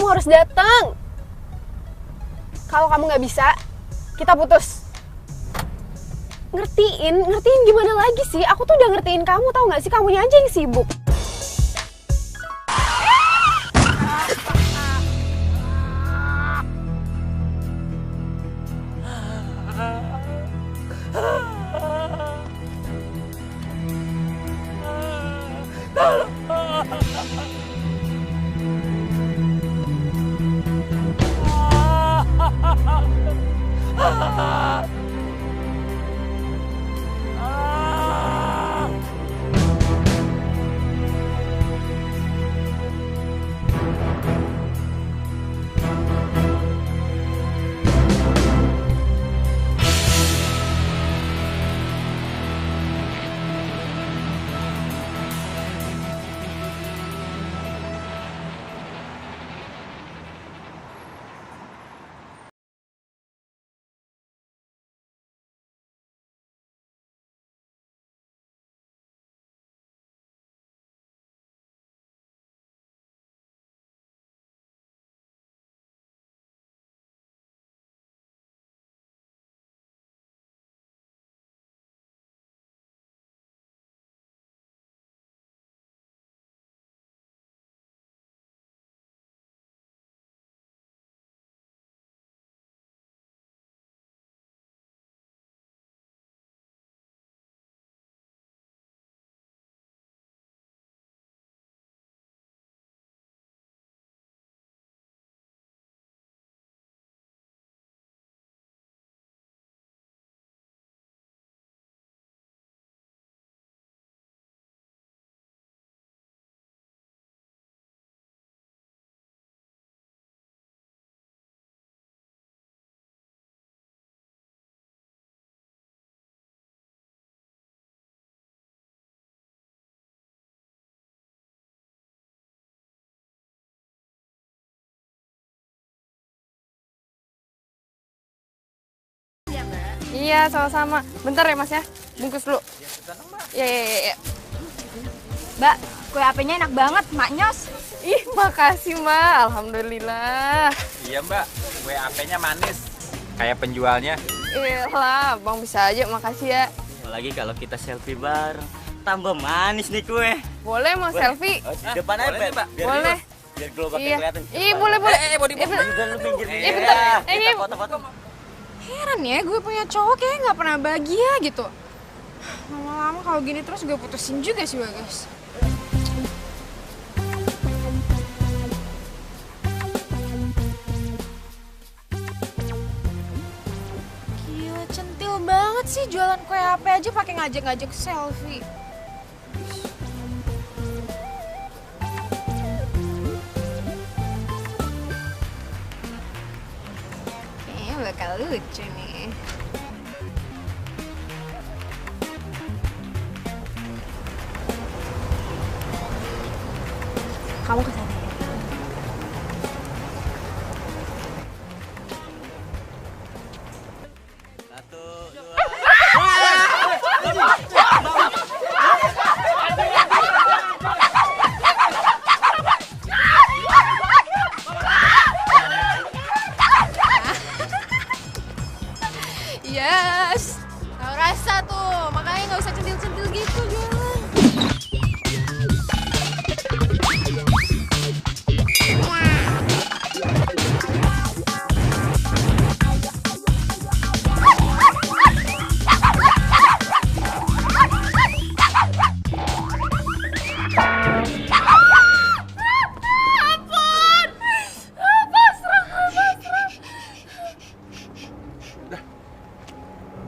kamu harus datang. Kalau kamu nggak bisa, kita putus. Ngertiin gimana lagi sih? Aku tuh udah ngertiin kamu, tahu nggak sih? Kamunya aja yang sibuk. Iya, sama-sama. Bentar ya, Mas ya. Bungkus dulu. Iya. Mbak, kue HP-nya enak banget, maknyos. Ih, makasih, Mbak. Alhamdulillah. Iya, Mbak. Kue HP-nya manis. Kayak penjualnya. Iyalah, Bang bisa aja. Makasih ya. Apalagi kalau kita selfie bareng. Tambah manis nih kue. Boleh mau selfie? Oh, di depan aja, boleh, Mbak. Biar Boleh. Biar glowbacknya Iya. kelihatan. Ih, boleh. Udah lu pinggir. bentar. Kita foto-foto. Heran ya, gue punya cowok kayaknya nggak pernah bahagia gitu. Lama-lama kalau gini terus gue putusin juga sih, Bagas. Gila, centil banget sih jualan kue HP aja pakai ngajak-ngajak selfie. Kayaknya bakal lucu nih. Kamu ke sana ya. Satu, dua. Yes, tahu rasa tuh, makanya nggak usah centil-centil gitu jualan.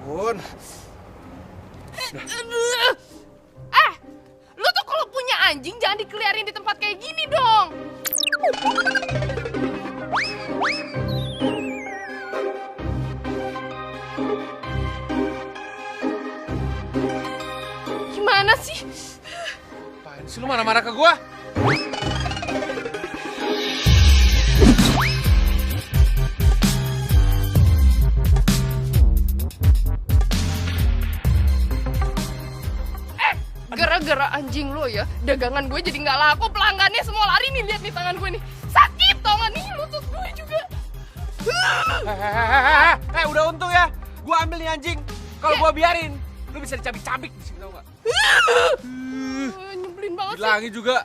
Bun. Lu tuh kalau punya anjing jangan dikeliarin di tempat kayak gini dong. Gimana sih? Apaan sih lu marah-marah ke gua? Gara-gara anjing lo ya, dagangan gue jadi nggak laku, pelanggannya semua lari nih, lihat nih tangan gue nih. Sakit tau gak nih? Udah untung ya. Gua ambil nih anjing. Kalau gua biarin, lu bisa dicabik-cabik di sini, tau gak? Nyebelin banget sih. Bilangin juga.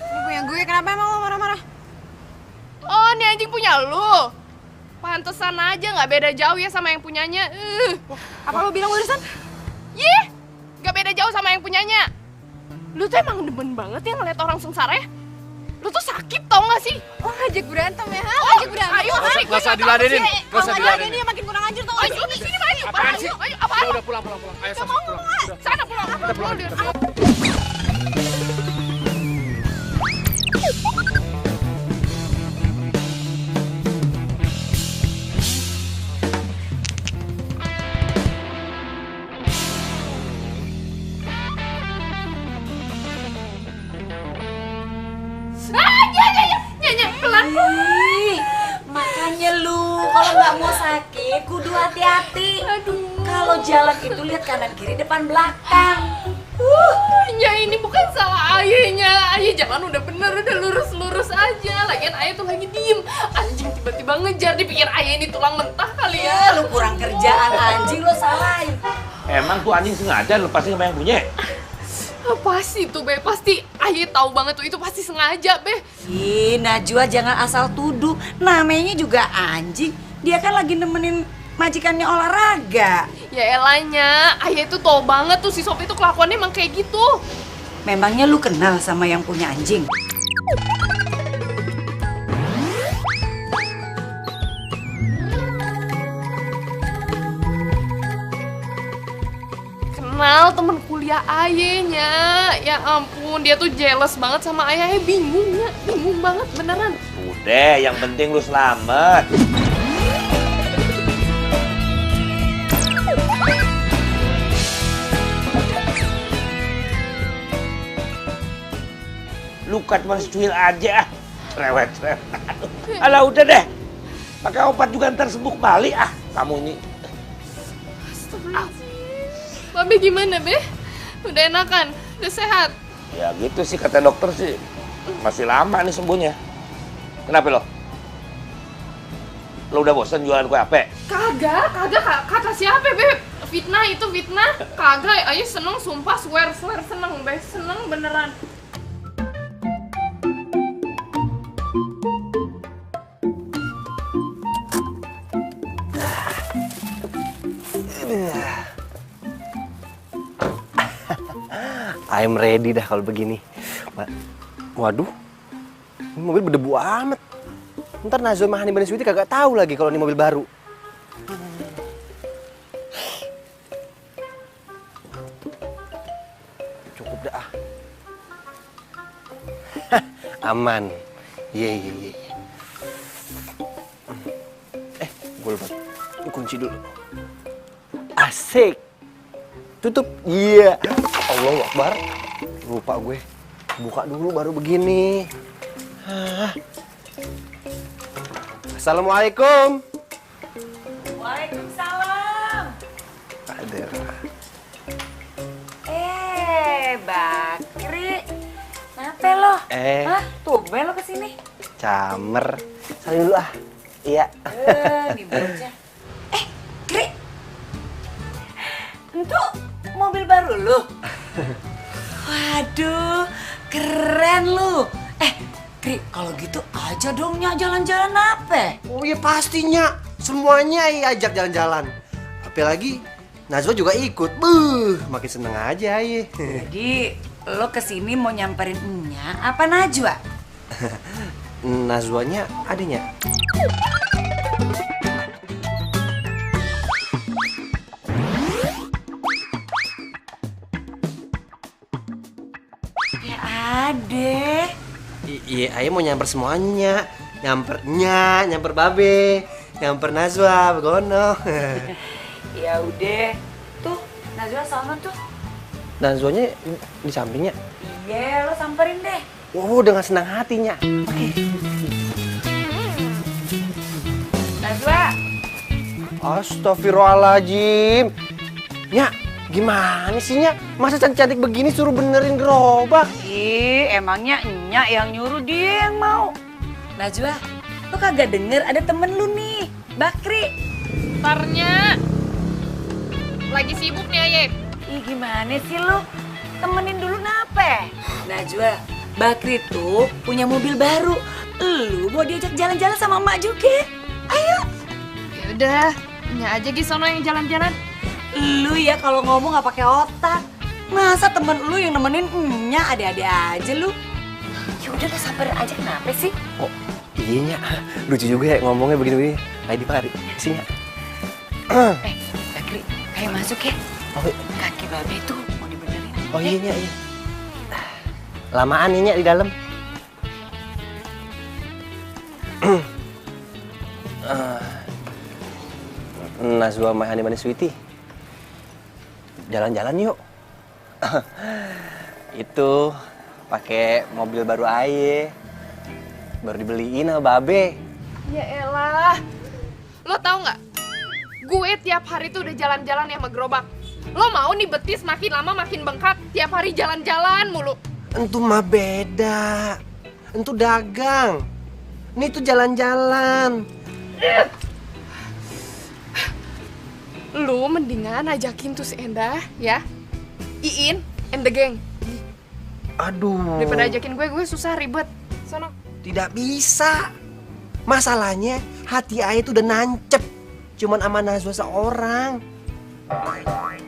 Ini punya gue, kenapa emang lo marah-marah? Oh, ini anjing punya lu. Pantesan aja nggak beda jauh ya sama yang punyanya. Apa lo bilang barusan? Yih, nggak beda jauh sama yang punyanya. Lu tuh emang demen banget ya ngeliat orang sengsara ya. Lu tuh sakit tau gak sih? Oh, ngajak berantem ya, ha? Ngajak berantem. Ayo, Gak usah diladenin. Gak usah diladenin. Dia makin kurang anjir tau gak Ayo, di sini ayo. Apaan sih? Ayo, apaan? Udah pulang. Ayo sama pulang. Udah. Sana pulang. Kita pulang. Nyanyi, pelan. Ih, makanya lu kalau nggak mau sakit kudu hati-hati. Kalau jalan itu lihat kanan kiri depan belakang. Ya ini bukan salah ayahnya. Ayah jalan udah bener, udah lurus-lurus aja. Lagian ayah tuh lagi diem. Anjing tiba-tiba ngejar, dipikir ayah ini tulang mentah kali ya. Lu kurang kerjaan anjing lo salahin. Emang tuh anjing sengaja lepasin sama yang punya? Pasti tuh Be, pasti ayah tahu banget tuh itu pasti sengaja Be. Ih, Najwa jangan asal tuduh. Namanya juga anjing. Dia kan lagi nemenin majikannya olahraga. Ya elanya, ayah itu tahu banget tuh si Sopi itu kelakuannya emang kayak gitu. Memangnya lu kenal sama yang punya anjing? Kenal temen kuliah ayahnya. Ya ampun, dia tuh jealous banget sama ayah. Ayah bingung ya, bingung banget beneran. Udah, yang penting lu selamat. Luka cuma secuil aja. Rewet. Alah udah deh. Pakai obat juga ntar sembuh kembali kamu ini. Astagfirullahaladzim. Babe gimana Be? Udah enakan? Udah sehat? Ya gitu sih kata dokter sih. Masih lama nih sembuhnya. Kenapa lo? Lo udah bosan jualan kue ape? Kagak, kata siapa Be? Fitnah itu fitnah. Kagak, ayah seneng sumpah, swear seneng Be, seneng beneran. I'm ready dah kalau begini. Waduh, ini mobil berdebu amat. Ntar Najwa sama Hani Bani Sweety kagak tahu lagi kalau ini mobil baru. Cukup dah. Aman. Ye. Gue lupa. Ini kunci dulu. Asik. Tutup. Iya. Allahu Akbar. Lupa gue. Buka dulu baru begini. Assalamualaikum. Waalaikumsalam. Ada. Bakri. Kenapa lo? Hah? Tumben lo kesini? Camer. Salim dulu Iya. Nih bocah. Kri. Itu mobil baru lo? Waduh, keren lu. Kri, kalau gitu aja dong Nya jalan-jalan apa? Oh iya pastinya. Semuanya ajak jalan-jalan. Apalagi Najwa juga ikut. Makin seneng aja ya. Jadi lo kesini mau nyamperin Nya apa Najwa? Najwanya adanya. Ya ade. Iya, ayah mau nyamper semuanya. Nyamper Nya, nyamper Babe, nyamper Najwa, begono. Ya udah. Tuh, Najwa sama tuh. Najwanya di sampingnya. Iya, lo samperin deh. Oh, dengan senang hatinya. Oke. Najwa. Astagfirullahaladzim. Nya, gimana sih Nya? Masa cantik-cantik begini suruh benerin gerobak? Ih, emangnya Nya yang nyuruh dia yang mau. Najwa, Lo kagak denger ada temen lu nih, Bakri. Ntarnya lagi sibuk nih Aye. Ih gimana sih lu? Temenin dulu nape? Najwa, Bakri tuh punya mobil baru. Lu mau diajak jalan-jalan sama emak juga? Ayo. Ya udah, nya aja Gi sono yang jalan-jalan. Lu ya kalau ngomong nggak pakai otak. Masa temen lu yang nemenin nya ada-ada aja lu. Ya udah lah sabar aja, kenapa sih? Oh, iya, Nya. Lucu juga ya ngomongnya begini-begini. Ayo dipari, sini, Nya. Bakri, ayo masuk ya. Oh, Kaki babe tuh mau dibenerin. oh iya, Nya, iya. Lamaan nih, Nya, di dalam. Najwa sama Hani Manis Sweety. Jalan-jalan yuk. Itu pakai mobil baru Aye. Baru dibeliin sama Babe. Ya elah. Lo tau nggak? Gue tiap hari tuh udah jalan-jalan ya sama gerobak. Lo mau nih betis makin lama makin bengkak, tiap hari jalan-jalan mulu. Entu mah beda. Entu dagang. Ini tuh jalan-jalan. Lu mendingan ajakin tuh si Endah ya. Iin and the gang. Aduh. Daripada ajakin gue susah ribet. Sono. Tidak bisa. Masalahnya hati Aye tuh udah nancep. Cuman sama Najwa seorang.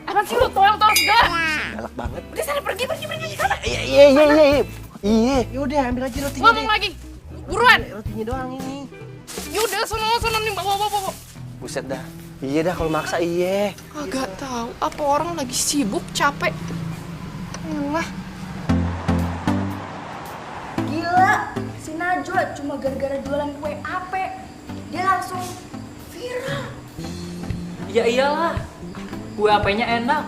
Apa sih lu tolong segala? Galak banget. Udah sana pergi. Iya. Iya, yaudah ambil aja rotinya Ngomong lagi. Buruan. Rotinya doang ini. Yaudah sono nih bawa. Buset dah. Iya dah kalau maksa iya. Agak tahu apa orang lagi sibuk capek. Alah. Gila, si Najwa cuma gara-gara jualan kue ape, dia langsung viral. Ya iyalah, kue apenya enak.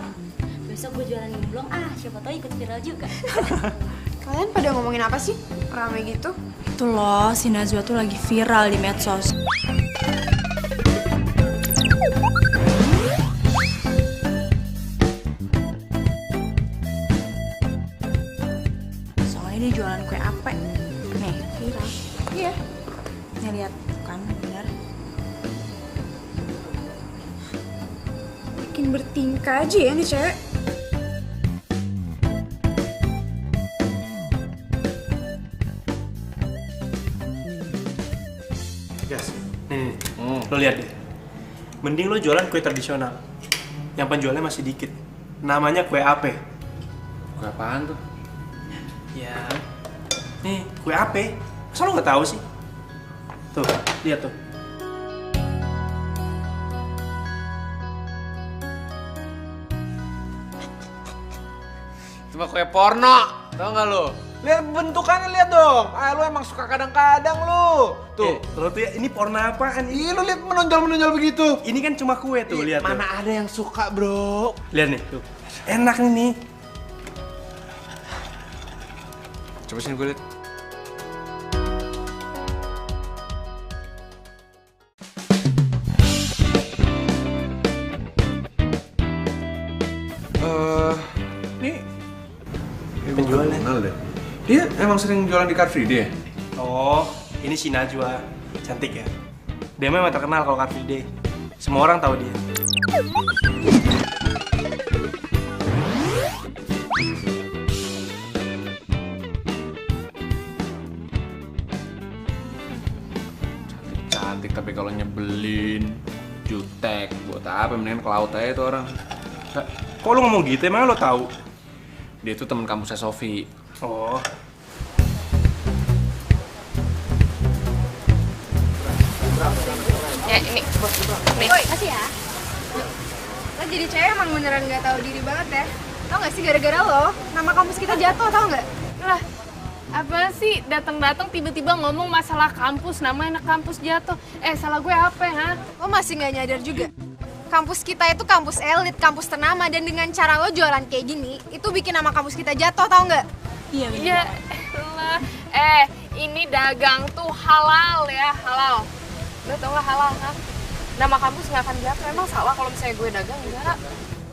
Besok gue jualan gemblong, siapa tahu ikut viral juga. Kalian pada ngomongin apa sih? Rame gitu. Itu loh, si Najwa tuh lagi viral di medsos. Soalnya dia jualan kue ape. Nih, viral. Iya. Nih lihat kan, bener. Bikin bertingkah aja ya nih cewek. Gas, nih, lo lihat deh. Mending lo jualan kue tradisional, yang penjualnya masih dikit. Namanya kue ape. Kue apaan tuh? Ya, nih kue ape. Masa lo nggak tahu sih? Tuh, lihat tuh. Cuma kue porno, tau gak lo? Lihat bentukannya, lihat dong. Lu emang suka kadang-kadang lu. Tuh. Lo tuh ya, ini porno apaan? Iya, lu lihat menonjol-menonjol begitu. Ini kan cuma kue tuh, lihat tuh. Mana ada yang suka, bro. Lihat nih, tuh. Enak nih. Coba sini gue liat. Ini penjualnya. kenal deh. Dia emang sering jualan di Car Free Day. Oh, ini si Najwa. Cantik ya? Dia memang terkenal kalau Car Free Day. Semua orang tahu dia. Cantik tapi kalau nyebelin, jutek, buat apa? Mendingan ke laut aja tuh orang. Kok lu ngomong gitu? Emang lo tahu? Dia tuh temen kampusnya Sofi. Oh. Ya ini, bos. Nih. Makasih ya. Lo jadi cewek emang beneran gak tahu diri banget ya. Tau gak sih gara-gara lo, nama kampus kita jatuh, tau gak? Lah, apa sih datang-datang tiba-tiba ngomong masalah kampus, nama anak kampus jatuh. Salah gue apa ya? Lo masih gak nyadar juga? Kampus kita itu kampus elit, kampus ternama, dan dengan cara lo jualan kayak gini, itu bikin nama kampus kita jatuh, tau nggak? Iya, bener. Ya elah. Ini dagang tuh halal ya, halal. Lo tau gak halal kan? Nama kampus nggak akan jatuh, emang salah kalau misalnya gue dagang, enggak?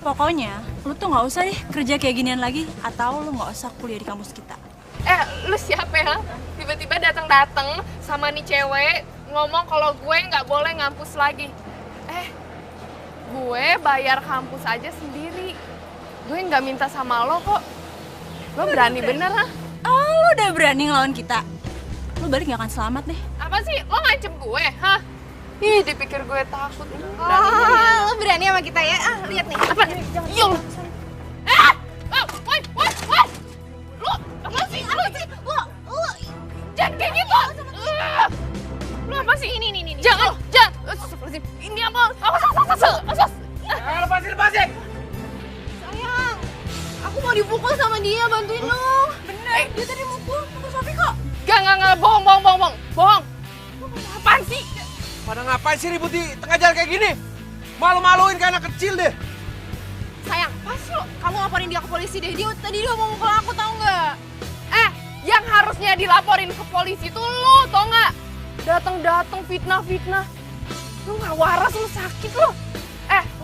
Pokoknya, lu tuh nggak usah deh kerja kayak ginian lagi, atau lu nggak usah kuliah di kampus kita. Lu siapa ya? Tiba-tiba datang-datang sama nih cewek ngomong kalau gue nggak boleh ngampus lagi. Gue bayar kampus aja sendiri. Gue nggak minta sama lo kok. Gue berani bener lah. Oh, lu udah berani ngelawan kita? Lu balik gak akan selamat deh. Apa sih? Lo ngancem gue, hah? Ih, dipikir gue takut. Lo berani sama kita ya? Lihat nih. Apa? Iya. Woi. Lu, apa sih? Lu, jangan kayak gitu. Lu apa sih? Ini. Jangan. Ini apa? Awas. Lepasin. Sayang, aku mau dipukul sama dia, bantuin lo. Bener, dia tadi mukul Sofi kok. Gak, bohong. Apaan sih? Pada ngapain sih ribut di tengah jalan kayak gini? Malu-maluin kayak anak kecil deh. Sayang, pas lo, kamu laporin dia ke polisi deh. Tadi dia mau mukul aku, tau nggak? Yang harusnya dilaporin ke polisi tuh lo, tau nggak? Datang fitnah. Lu nggak waras, lu sakit lo.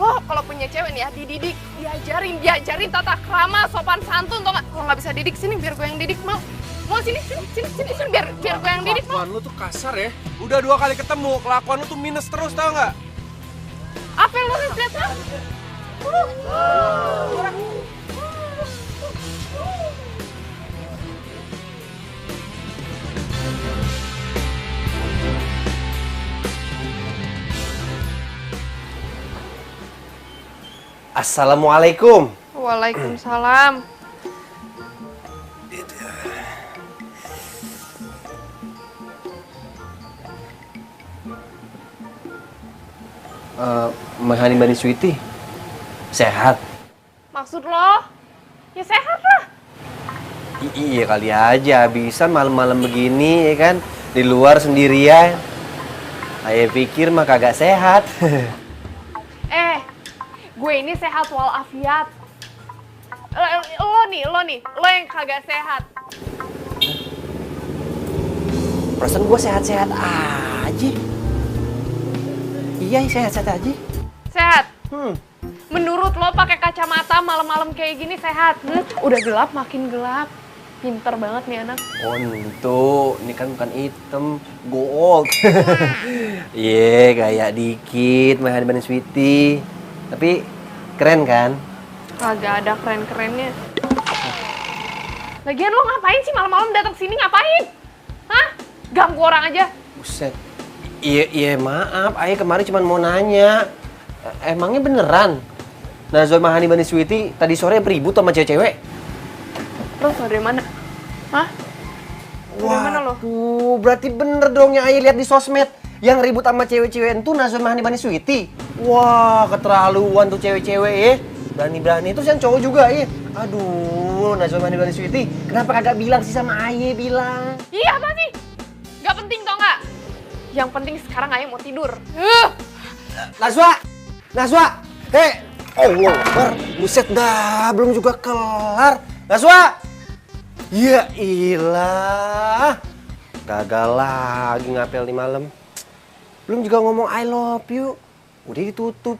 Lo kalau punya cewek nih ya, dididik, diajarin tata krama, sopan santun, tau nggak? Kalau nggak bisa didik, sini biar gue yang didik, mau sini biar gue yang didik. Kelakuan lu tuh kasar ya. Udah 2 kali ketemu, kelakuan lu tuh minus terus, tau nggak? Apa yang lu lihat? Assalamualaikum. Waalaikumsalam. Mahani Bani Sweety, sehat? Maksud lo? Ya sehat lah. Iya kali aja, habisan malam-malam begini ya kan, di luar sendirian. Saya pikir mah kagak sehat. Gue ini sehat walafiat. Lo nih, lo yang kagak sehat. Perasaan gue sehat-sehat aja. Iya, sehat-sehat aja. Sehat? Menurut lo pakai kacamata malam-malam kayak gini sehat? Udah gelap makin gelap. Pinter banget nih anak. Oh itu, ini kan bukan hitam, gold. Iya, kayak dikit Mahani Bani Sweety. Tapi keren kan? Kagak ada keren-kerennya. Lagian lo ngapain sih malam-malam datang sini ngapain? Hah? Ganggu orang aja. Buset. Iya maaf, Ayah kemarin cuma mau nanya. Emangnya beneran Najwa Mahani Bani Sweety tadi sore beribut sama cewek-cewek? Lo tau dari mana? Hah? Dari mana lo? Waduh, berarti bener dong yang Ayah lihat di sosmed. Yang ribut sama cewek-cewek itu Najwa Mahani Bani Sweety. Wah, keterlaluan tuh cewek-cewek ya. Berani-berani itu yang cowok juga ya. Aduh, Najwa Mahani Bani Sweety, kenapa kagak bilang sih sama Ayah bilang? Iya apa sih? Gak penting tau gak? Yang penting sekarang Ayah mau tidur. Najwa, Allah Akbar, buset dah, belum juga kelar. Najwa, ya ilah, gagal lagi ngapel di malam. Belum juga ngomong I love you, udah ditutup.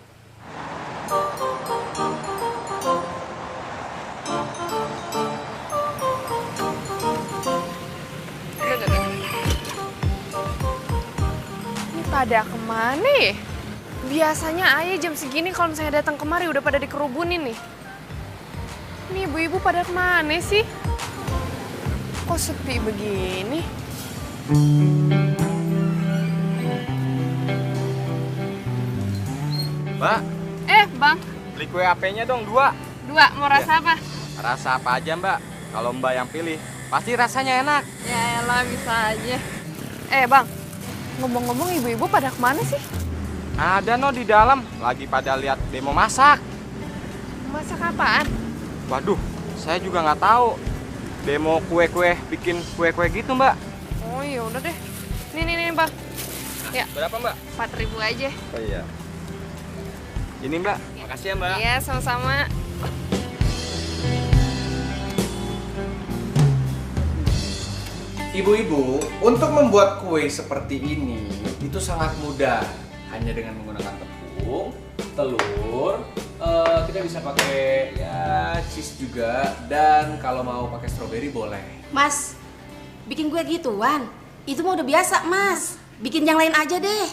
Ini pada kemana ya? Biasanya Ayah jam segini kalau misalnya datang kemari udah pada dikerubunin nih. Ini ibu-ibu pada kemana sih? Kok sepi begini? Mbak, Bang. beli kue AP-nya dong 2. 2, mau rasa apa? Rasa apa aja Mbak, kalau Mbak yang pilih, pasti rasanya enak. Ya elah, bisa aja. Bang, ngomong-ngomong ibu-ibu pada kemana sih? Ada no di dalam, lagi pada lihat demo masak. Masak apaan? Waduh, saya juga nggak tahu. Demo kue-kue, bikin kue-kue gitu Mbak. Oh iya udah deh. Nih Bang. Ya. Berapa Mbak? 4.000 aja. Oh iya. Ini Mbak, makasih ya Mbak. Iya, sama-sama. Ibu-ibu, untuk membuat kue seperti ini itu sangat mudah. Hanya dengan menggunakan tepung, telur, kita bisa pakai ya cheese juga, dan kalau mau pakai stroberi boleh. Mas, bikin kue gituan, itu mah udah biasa Mas. bikin yang lain aja deh.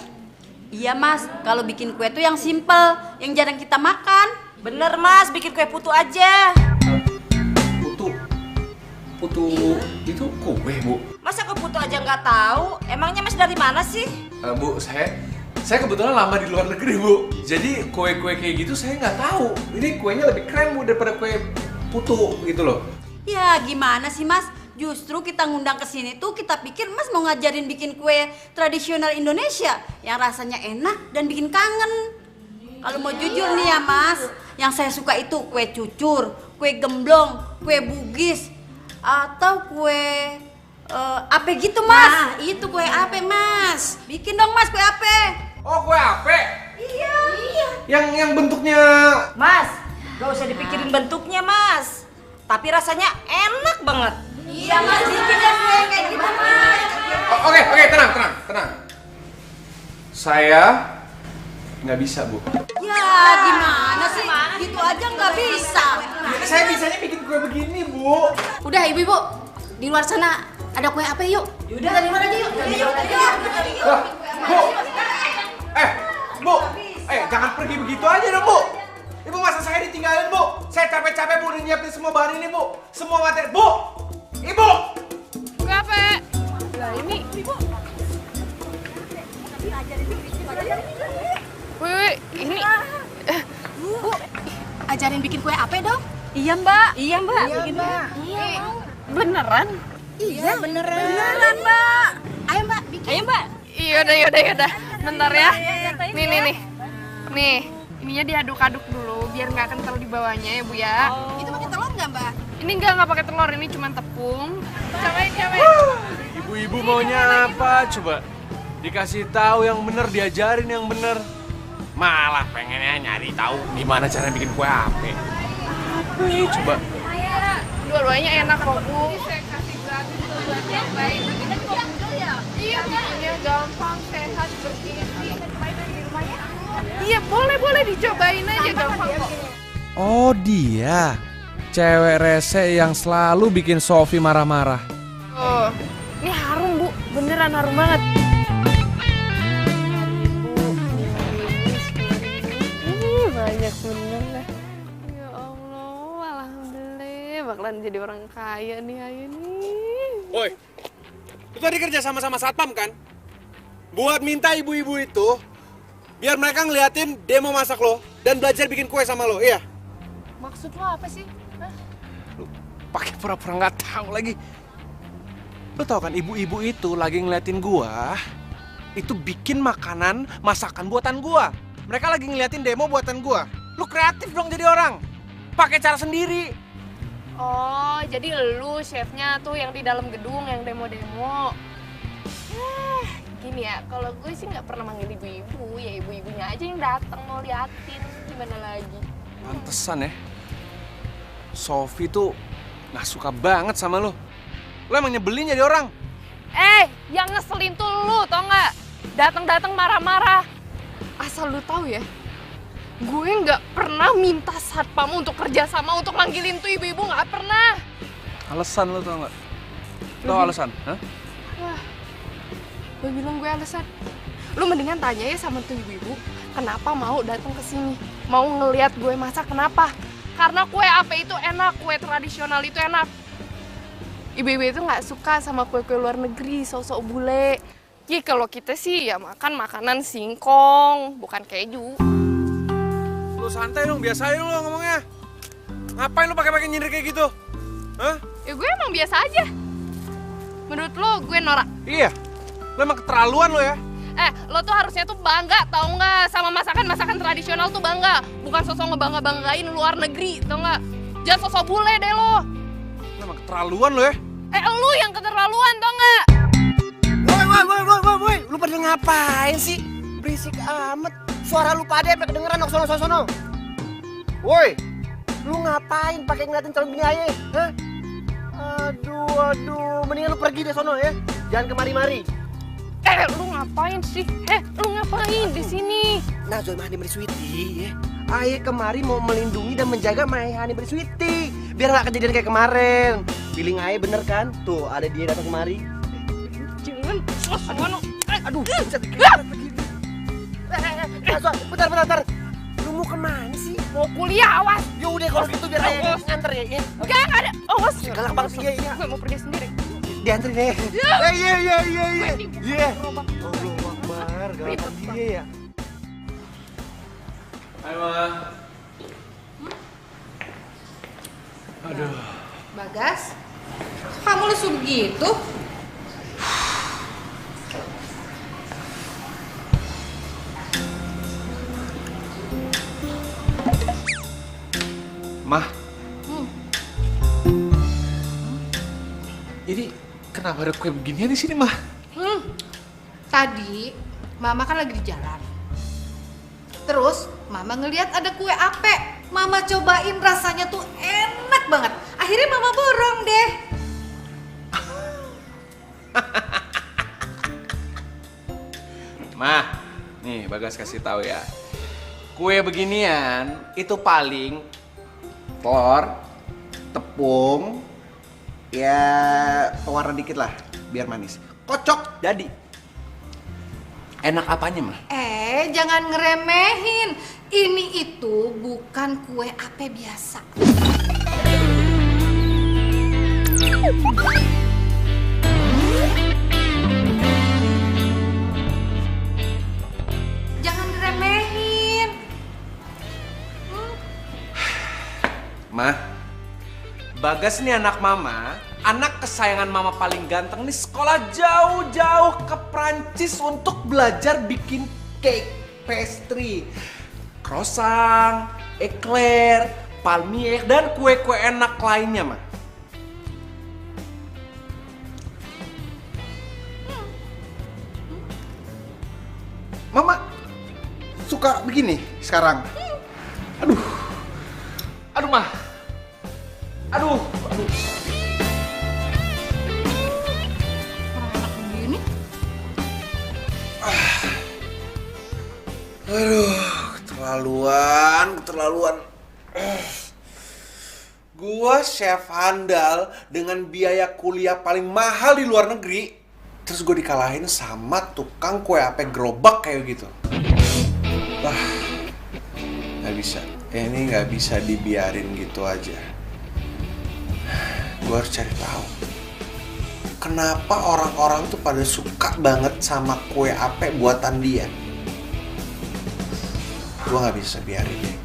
Iya Mas, kalau bikin kue tuh yang simple, yang jarang kita makan. Bener Mas, bikin kue putu aja. Putu itu kue, Bu. Masa kue putu aja nggak tahu? Emangnya Mas dari mana sih? Bu, saya kebetulan lama di luar negeri, Bu. Jadi kue-kue kayak gitu saya nggak tahu. Ini kuenya lebih keren, Bu, daripada kue putu gitu loh. Ya gimana sih Mas? Justru kita ngundang ke sini tuh kita pikir Mas mau ngajarin bikin kue tradisional Indonesia yang rasanya enak dan bikin kangen. Kalau mau jujur nih ya Mas, yang saya suka itu kue cucur, kue gemblong, kue bugis, atau kue ape gitu Mas. Nah, itu kue ape Mas. Bikin dong Mas kue ape. Oh, kue ape? Iya. Yang bentuknya... Mas, gak usah dipikirin bentuknya Mas. Tapi rasanya enak banget. Iya Mas, bikin deh kue kayak gitu Mas. Oke, tenang. Saya nggak bisa, Bu. Ya gimana sih? Gitu aja nggak bisa. Saya bisanya bikin kue begini, Bu. Udah ibu-ibu, di luar sana ada kue apa yuk? Yaudah dari luar aja yuk. Wah, Bu. Bu. Jangan pergi begitu aja dong, Bu. Ibu masa saya ditinggalin, Bu? Saya capek-capek, Bu, udah nyiapin semua bahan ini, Bu. Semua materi. Bu! Ibu! Kue apa? Lah ini, Ibu. Wih, ini. Bu, ajarin bikin kue apa dong? Iya Mbak. Iya Mbak. Iya, beneran? Iya beneran. Beneran Mbak. Ayo Mbak, bikin. Ayo Mbak. Yaudah. Bentar ya. Nih. Nih, ininya diaduk-aduk dulu biar nggak kental di bawahnya ya Bu ya. Itu pakai telur nggak Mbak? Ini nggak pakai telur, ini cuma tepung. Cobain. Ibu-ibu maunya apa coba? Dikasih tahu yang bener, diajarin yang bener. Malah pengennya nyari tahu gimana cara bikin kue ape. Coba. Dua-duanya enak kok Bu. Saya kasih gratis tuh buat yang baik. Kita juga ya? Iya, bikinnya gampang, sehat, bergizi. Iya, boleh dicobain aja, gampang kok. Oh dia, cewek rese yang selalu bikin Sofi marah-marah. Oh, ini harum Bu, beneran harum banget. Banyak bener lah. Ya Allah, alhamdulillah bakalan jadi orang kaya nih Ayu nih. Woi, lu tadi kerja sama-sama satpam kan? Buat minta ibu-ibu itu biar mereka ngeliatin demo masak lo dan belajar bikin kue sama lo, iya? Maksud lo apa sih? Hah? Lu pakai pura-pura nggak tahu lagi. Lu tau kan ibu-ibu itu lagi ngeliatin gua itu bikin makanan masakan buatan gua. Mereka lagi ngeliatin demo buatan gua. Lu kreatif dong jadi orang. Pakai cara sendiri. Oh, jadi lu chefnya tuh yang di dalam gedung yang demo-demo. Gini ya, kalau gue sih nggak pernah manggil ibu-ibu, ya ibu-ibunya aja yang datang mau liatin, gimana lagi. Pantesan ya. Sofi tuh nggak suka banget sama lu. Lu emang nyebelin jadi orang. Yang ngeselin tuh lu, tau nggak? Datang-datang marah-marah. Asal lu tahu ya, gue nggak pernah minta satpam untuk kerja sama untuk manggilin tuh ibu-ibu, nggak pernah. Alasan lu tau nggak? Tau alasan? Hah? Wah, gue bilang gue alasan. Lu mendingan tanya ya sama tuh ibu-ibu, kenapa mau datang ke sini, mau ngelihat gue masak, kenapa? Karena kue ape itu enak, kue tradisional itu enak. Ibu-ibu itu nggak suka sama kue-kue luar negeri, sok-sok bule. Ya kalau kita sih ya makan makanan singkong, bukan keju. Lu santai dong, biasain lu ngomongnya. Ngapain lu pakai nyindir kayak gitu? Hah? Ya gue emang biasa aja. Menurut lo gue norak? Iya, lu emang keterlaluan lo ya. Lo tuh harusnya tuh bangga, tau nggak? Sama masakan tradisional tuh bangga. Bukan sosok ngebangga-banggain luar negeri, tau nggak? Jangan sosok bule deh lo. Lu emang keterlaluan lo ya. Lu yang keterlaluan, tau nggak? Woi, lu pada ngapain sih? Berisik amat. Suara lu pada sampai kedengeran dong sono. Woi, lu ngapain pakai ngeliatin calon bini aja? Hah? Aduh, mendingan lu pergi deh sono ya. Jangan kemari-mari. Lu ngapain sih? Lu ngapain di sini? Nah, Zoe Mahani Berswiti ya. Aye kemari mau melindungi dan menjaga Mahani Berswiti. Biar gak kejadian kayak kemarin. Feeling Aye bener kan? Tuh, ada dia datang kemari. Jangan, Aduh, buset, kayak lagi. Naswa, bentar. Lu mau kemana sih? Mau kuliah, awas. Ya udah kalau gitu biar ayah nganter ya. Enggak ada. Awas. Galak banget sih. Iya. Gue mau pergi sendiri. Dianterin deh. Iya. Iya. Allah Akbar, galak dia ya. Hai, Ma. Aduh. Bagas, kamu lesu begitu? Mah. Ini kenapa ada kue beginian di sini, Mah? Tadi Mama kan lagi di jalan. Terus Mama ngelihat ada kue ape. Mama cobain rasanya tuh enak banget. Akhirnya Mama borong deh. Mah, nih Bagas kasih tahu ya. Kue beginian itu paling telur, tepung, ya pewarna dikit lah, biar manis. Kocok, jadi. Enak apanya, Mah? Jangan ngeremehin. Ini itu bukan kue ape biasa. Jangan diremehin. Mah, Bagas nih anak Mama, anak kesayangan Mama paling ganteng nih, sekolah jauh-jauh ke Prancis untuk belajar bikin cake, pastry, croissant, eclair, palmier, dan kue-kue enak lainnya, Mah. Mama suka begini sekarang. Aduh, Mah. Aduh. Enak begini. Aduh, keterlaluan. Gua chef handal dengan biaya kuliah paling mahal di luar negeri. Terus gue dikalahin sama tukang kue ape gerobak kayak gitu. Wah, nggak bisa. Ini nggak bisa dibiarin gitu aja. Gue harus cari tahu. Kenapa orang-orang tuh pada suka banget sama kue ape buatan dia? Gue nggak bisa biarin deh.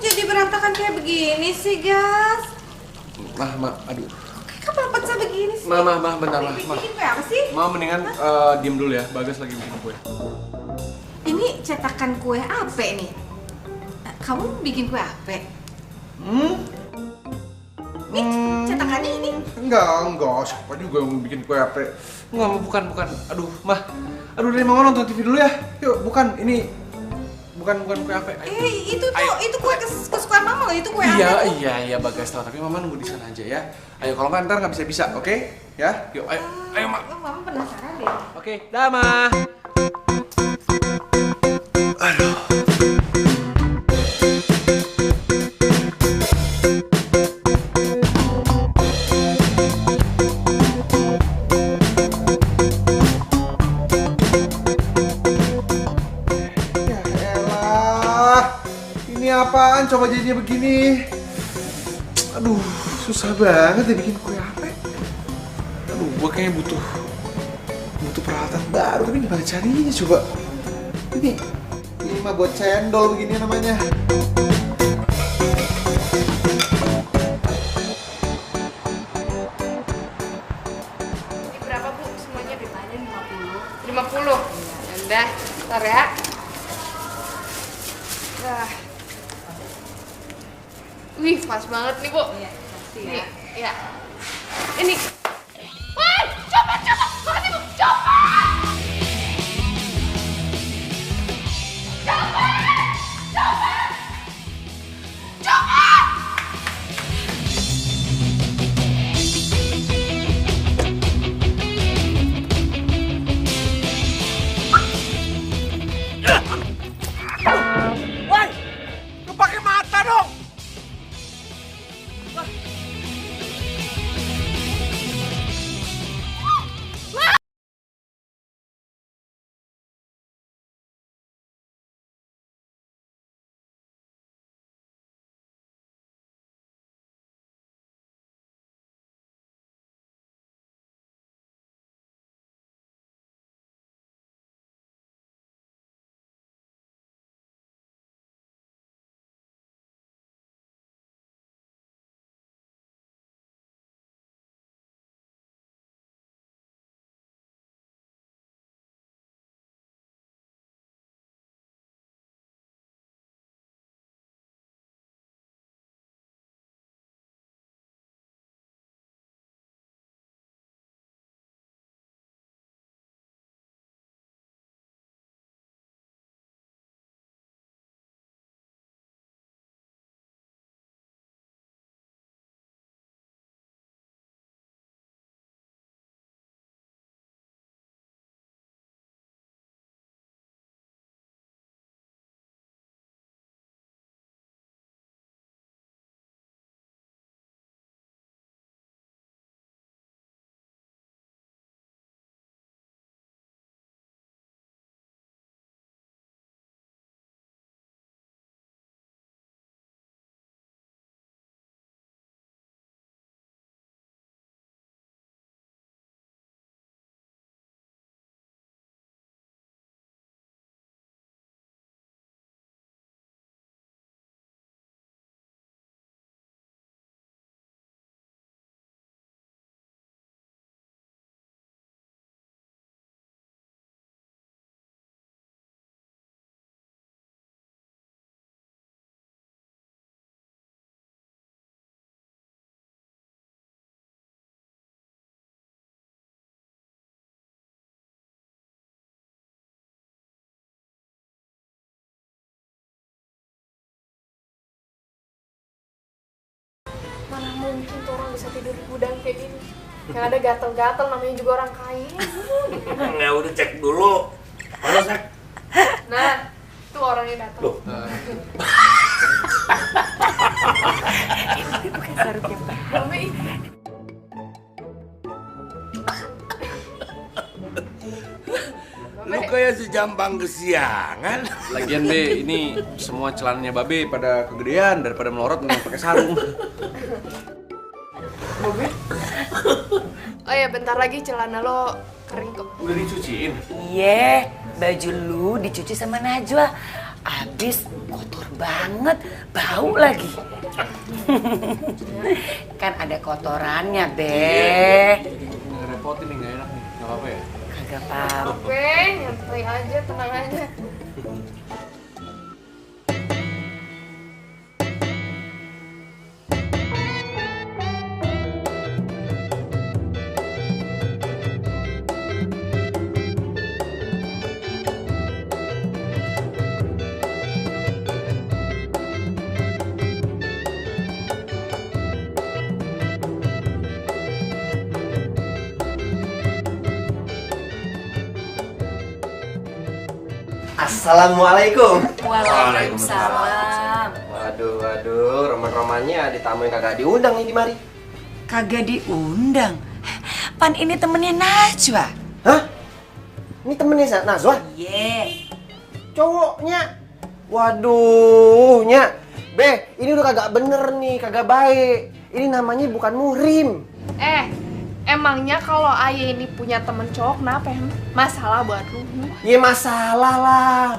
jadi berantakan kayak begini sih, Gas? Aduh. Kenapa pecah begini sih? Bentar, Ma. Bikin kue apa sih? Ma, mendingan diem dulu ya. Bagas lagi bikin kue. Ini cetakan kue apa nih? Kamu bikin kue apa? Nih, cetakannya ini? Enggak. Siapa juga yang bikin kue apa? Enggak, bukan. Aduh, Mah. Aduh, dari Mama nonton TV dulu ya. Yuk, bukan. Ini bukan kue apa. Itu kue kesukaan Mama loh. Itu kue apa? Iya, Bagas tahu. Tapi Mama nunggu di sana aja ya. Ayo, kalau nggak ntar nggak bisa, oke? Ya, yuk, ayo, Ma. Mama penasaran deh. Oke, dah, Ma. Aduh. Apaan coba jadinya begini? Aduh, susah banget ya bikin kue apa? Aduh, gua kayaknya butuh peralatan baru, tapi gimana carinya coba? Ini mah buat cendol begini namanya. Ini berapa, Bu? Semuanya ditanya 50. 50? Ya udah, ntar ya. Wih, pas banget nih, Bu. Iya, pasti ya. Nih, ya. Ini. Wah, coba. Makasih, Bu. Coba. Woi, lu pakai mata dong. Mana mungkin tuh orang bisa tidur di gudang kayak gini. Yang ada gatel-gatel, namanya juga orang kaya. Nggak, udah cek dulu. Mana cek? Nah, itu orangnya datang. Loh. Itu bukan sarungnya, Pak. Mami. Lu kayak si jambang kesiangan. Lagian Be, ini semua celananya Babe pada kegedean daripada melorot mending pakai sarung. Babe. Oh ya, bentar lagi celana lo kering kok. Udah dicuciin? Iya, baju lu dicuci sama Najwa. Abis kotor banget, bau lagi. Kan ada kotorannya, Be. Ngerepotin nih, nggak enak nih. Nggak apa-apa ya? Kagak apa-apa. Oke, nyantai aja, tenang aja. Assalamualaikum. Waalaikumsalam. Waduh, roman-romannya ditamuin kagak diundang nih di mari. Kagak diundang. Pan ini temennya Najwa. Hah? Ini temennya Najwa? Iya. Cowoknya? Waduh, Nya. Be, ini udah kagak bener nih, kagak baik. Ini namanya bukan muhrim. Emangnya kalau ayah ini punya temen cowok kenapa ya? Masalah buat lu? Ya masalah lah.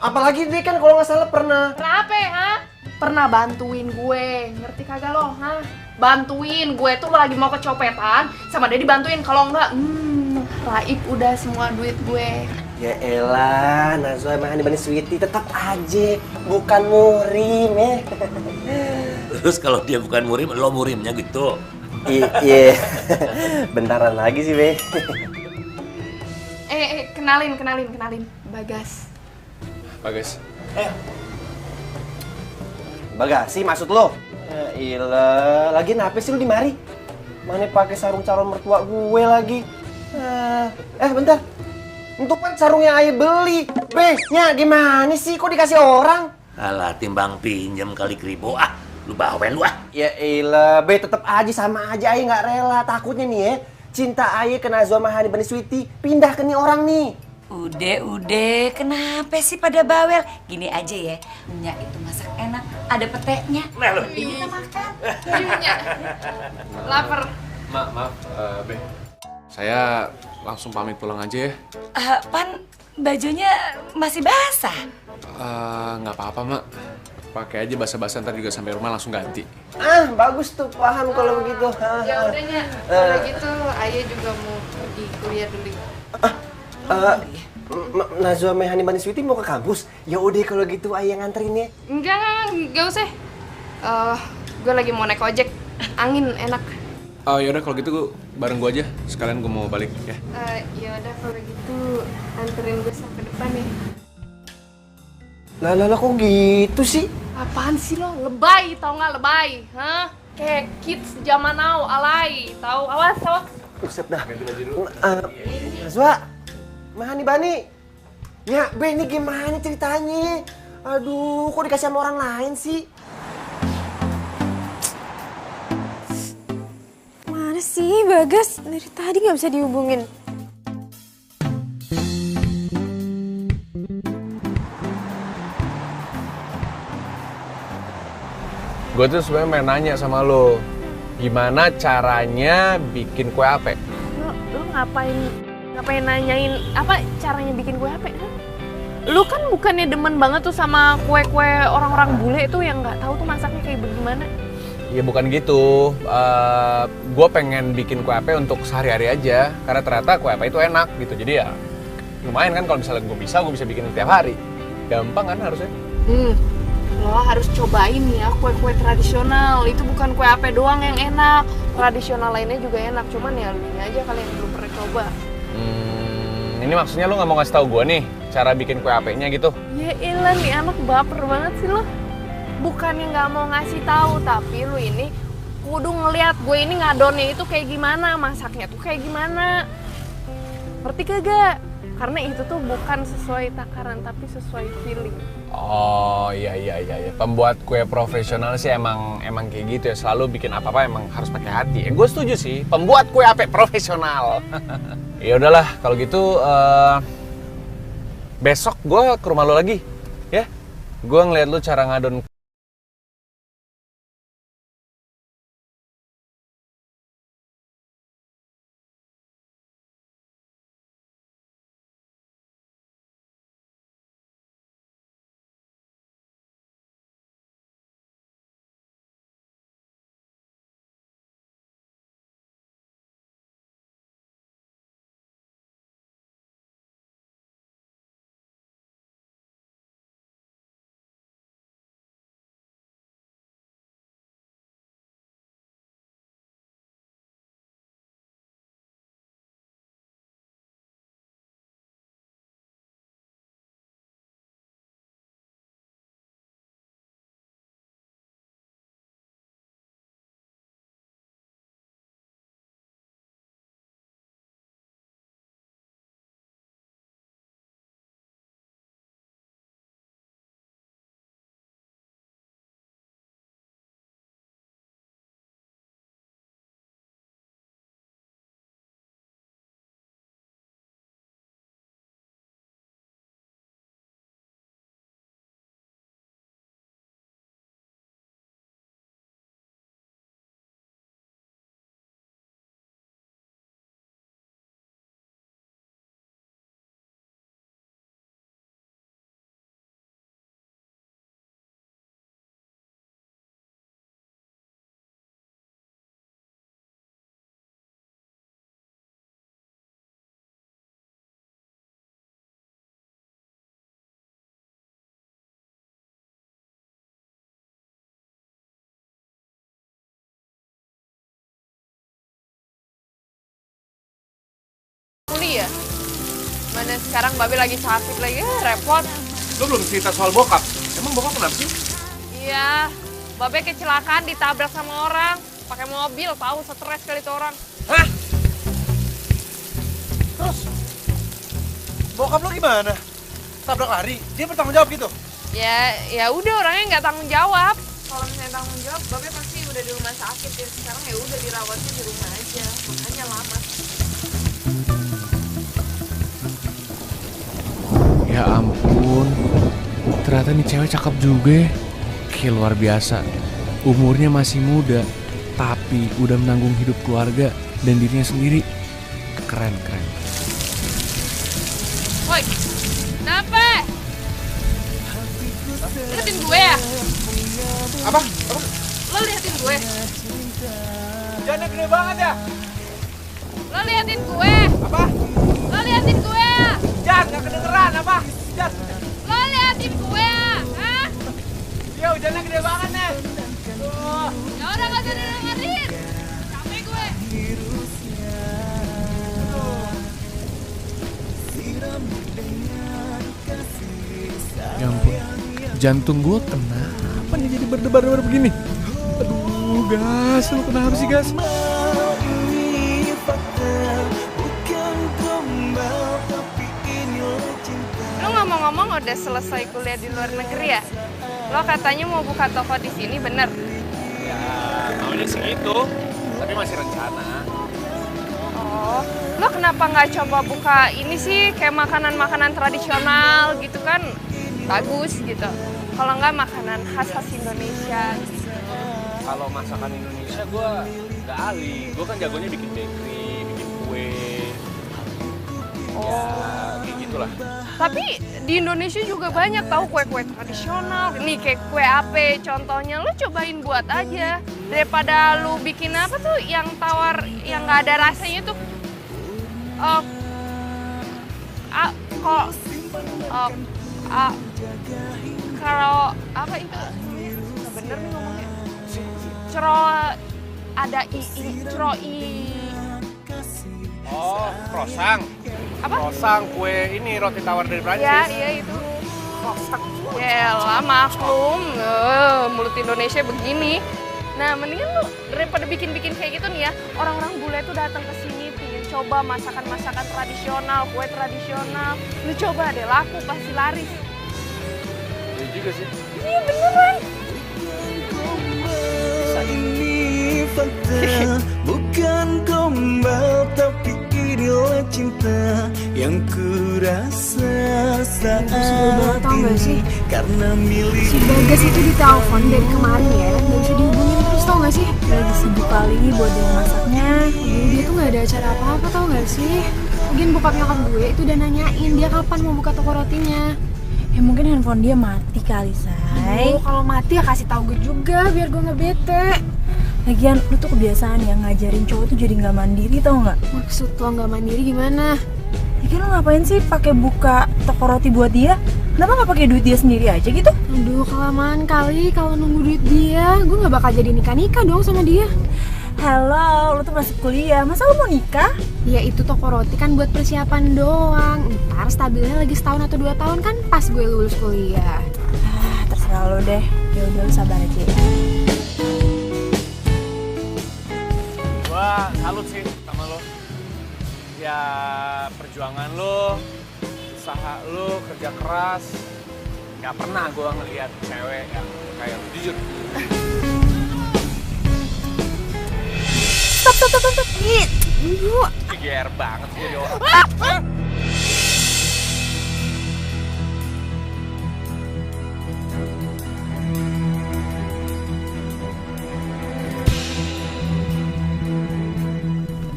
Apalagi dia kan kalau nggak salah pernah. Kenapa ha? Pernah bantuin gue, ngerti kagak lo? Bantuin gue tuh lagi mau kecopetan, sama dia dibantuin. Kalau enggak, raib udah semua duit gue. Ya elah, Najwa emang dibanding Sweety tetap aja bukan muhrim ya. Terus kalau dia bukan murim, lo murimnya gitu. Iya, bentaran lagi sih, Be. Kenalin. Bagas. Bagasi maksud lo? Ilah, lagi apa sih lu di mari? Mana pakai sarung calon mertua gue lagi? Bentar. Untuk kan sarung yang ayah beli. Nya gimana sih? Kok dikasih orang? Alah, timbang pinjam kali keribu. Lu bawel lu ah. Ya ilah, Be tetep aja sama aja ayah nggak rela. Takutnya nih ya, cinta ayah ke Najwa Mahani Bani Sweety pindah ke nih orang nih. Udah, kenapa sih pada bawel? Gini aja ya, Nya itu masak enak, ada petenya. Ini kita makan. Nya, lapar. Maaf, Be. Saya langsung pamit pulang aja ya. Pan, bajunya masih basah. Nggak apa-apa, Mak. Pakai aja basa-basa, ntar juga sampai rumah langsung ganti. Bagus tuh, paham kalau begitu. Ya udah Nya, kalau gitu ayah juga mau pergi kuliah dulu. Najwa Mahani Bani Sweety mau ke kampus? Ya udah kalau gitu ayah nganterin ya. Enggak usah. Gue lagi mau naik ojek, angin enak. Yaudah kalau gitu bareng gue aja. Sekalian gue mau balik ya. Ya udah kalau gitu anterin gue sampai depan ya. Lah kok gitu sih? Apaan sih lo? Lebay, tau nggak lebay? Hah? Kayak kids zaman now, alay. Tahu? Awas. Buset dah. Najwa Mahani Bani. Ya, Be, ini gimana ceritanya? Aduh, kok dikasih sama orang lain sih? Mana sih Bagas? Dari tadi nggak bisa dihubungin. Gue tuh sebenarnya pengen nanya sama lo, gimana caranya bikin kue ape? Lo ngapain nanyain apa caranya bikin kue ape? Lu kan bukannya demen banget tuh sama kue-kue orang-orang bule tuh yang nggak tahu tuh masaknya kayak bagaimana? Ya bukan gitu, gue pengen bikin kue ape untuk sehari-hari aja, karena ternyata kue ape itu enak gitu. Jadi ya lumayan kan kalau misalnya gue bisa bikin tiap hari. Gampang kan harusnya? Lo harus cobain ya kue-kue tradisional. Itu bukan kue ape doang yang enak, tradisional lainnya juga enak. Cuman ya lu ini aja kalian belum pernah coba. Ini maksudnya lu nggak mau ngasih tahu gue nih cara bikin kue apenya gitu? Ya elah, nih anak baper banget sih lo. Bukannya nggak mau ngasih tahu, tapi lu ini kudu ngeliat gue ini ngadonnya itu kayak gimana, masaknya tuh kayak gimana. Ngerti kagak? Karena itu tuh bukan sesuai takaran, tapi sesuai feeling. Oh iya. Pembuat kue profesional sih emang kayak gitu ya. Selalu bikin apa-apa emang harus pakai hati. Gue setuju sih. Pembuat kue ape profesional. Ya udahlah kalau gitu besok gue ke rumah lo lagi, ya. Gue ngeliat lo cara ngadon kali ya. Mana sekarang Babe lagi sakit lagi, repot. Lo belum cerita soal bokap. Emang bokap kenapa sih? Iya, Babe kecelakaan ditabrak sama orang. Pakai mobil, tahu stres kali itu orang. Hah? Terus? Bokap lo gimana? Tabrak lari? Dia bertanggung jawab gitu? Ya udah orangnya nggak tanggung jawab. Kalau misalnya tanggung jawab, Babe pasti udah di rumah sakit ya. Sekarang ya udah dirawatnya di rumah aja. Makanya lama. Ya ampun, ternyata nih cewek cakep juga. Luar biasa. Umurnya masih muda, tapi udah menanggung hidup keluarga dan dirinya sendiri. Keren. Woi, kenapa? Liatin gue ya? Apa? Lo liatin gue? Jangan gede banget ya? Lo liatin gue? Apa? Lo liatin gue? Jangan, gak kedengeran apa? Jangan. Lo liatin gue? Hah? Ya hujannya gede banget nih. Ya udah gak usah dengerin. Capek gue. Ya ampun, jantung gue kenapa nih jadi berdebar-debar begini? Aduh, Gas, lu kenapa sih, Gas? Lo ngomong-ngomong udah selesai kuliah di luar negeri ya? Lo katanya mau buka toko di sini, bener? Ya, maunya sih gitu, tapi masih rencana. Oh, lo kenapa nggak coba buka ini sih, kayak makanan-makanan tradisional gitu kan? Bagus gitu. Kalau nggak makanan khas-khas Indonesia gitu. Kalau masakan Indonesia gue nggak ahli, gue kan jagonya bikin bakery, bikin kue. Ya, kayak gitulah. Tapi di Indonesia juga banyak tahu kue-kue tradisional. Nih kayak kue ape contohnya, lo cobain buat aja. Daripada lo bikin apa tuh yang tawar, yang nggak ada rasanya tuh. Kalau apa itu? Nggak bener nih ngomongnya. Oh, croissant. Apa? Croissant, kue ini roti tawar dari Prancis. Iya itu. Croissant. Yalah maklum, mulut Indonesia begini. Nah, mendingan lu daripada bikin-bikin kayak gitu nih ya, orang-orang bule tuh datang ke sini pengen coba masakan-masakan tradisional, kue tradisional. Lu coba deh, laku pasti laris. Iya juga sih. Iya beneran. Ini fakta, bukan gombal, tapi inilah cinta yang kurasa saat ini karena milik. Si Bagas itu ditelepon dari kemarin ya, nggak bisa dihubungin terus, tau gak sih? Lagi sibuk kali buat dia masaknya. Dia tuh nggak ada acara apa-apa, tau gak sih? Mungkin bokap nyokap gue itu udah nanyain dia kapan mau buka toko rotinya. Ya mungkin handphone dia mati kali, Say. Kalau mati ya kasih tahu gue juga biar gue nggak bete. Lagian lu tuh kebiasaan ya ngajarin cowok tuh jadi nggak mandiri, tau nggak? Maksud lo nggak mandiri gimana? Lagian lu ngapain sih pakai buka toko roti buat dia? Kenapa nggak pakai duit dia sendiri aja gitu? Aduh, kelamaan kali kalau nunggu duit dia. Gue nggak bakal jadi nikah dong sama dia. Halo, lu tuh masih kuliah, masa lu mau nikah? Ya itu toko roti kan buat persiapan doang. Ntar stabilnya lagi setahun atau 2 tahun kan pas gue lulus kuliah. Terserah lu deh, ya udah lu sabar aja ya. Gua salut sih sama lo. Ya perjuangan lo, usaha lo, kerja keras. Gak pernah gua ngeliat cewek yang kayak lo, jujur. Stop. Ibu. GR banget sih jadi orang.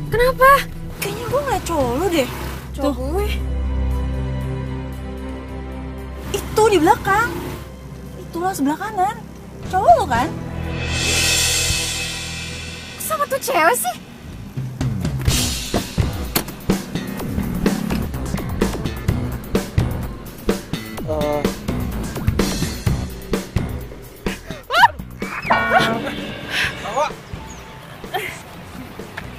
Kenapa? Kayaknya gue ngeliat cowok lu deh. Cowok gue? Itu di belakang. Itulah sebelah kanan. Cowok lu kan? Sama tuh cewek sih? Bawa.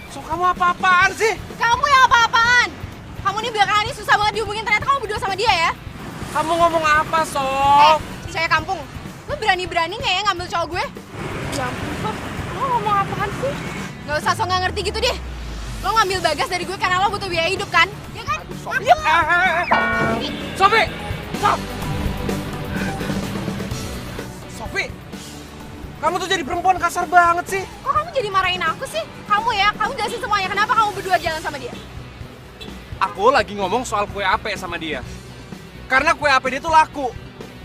So kamu apa-apaan sih? Kamu yang apa-apaan? Kamu ngomong apa, Sof? Cewek kampung, lo berani-beraninya ya ngambil cowok gue? Ya ampun, Sof. Lo ngomong apaan sih? Gak usah so nggak ngerti gitu deh. Lo ngambil Bagas dari gue karena lo butuh biaya hidup kan? Ya kan? Sofi! Sofi! Sof! Sofi! Kamu tuh jadi perempuan kasar banget sih. Kok kamu jadi marahin aku sih? Kamu ya, kamu jelasin semuanya. Kenapa kamu berdua jalan sama dia? Aku lagi ngomong soal kue ape sama dia. Karena kue ape dia tuh laku.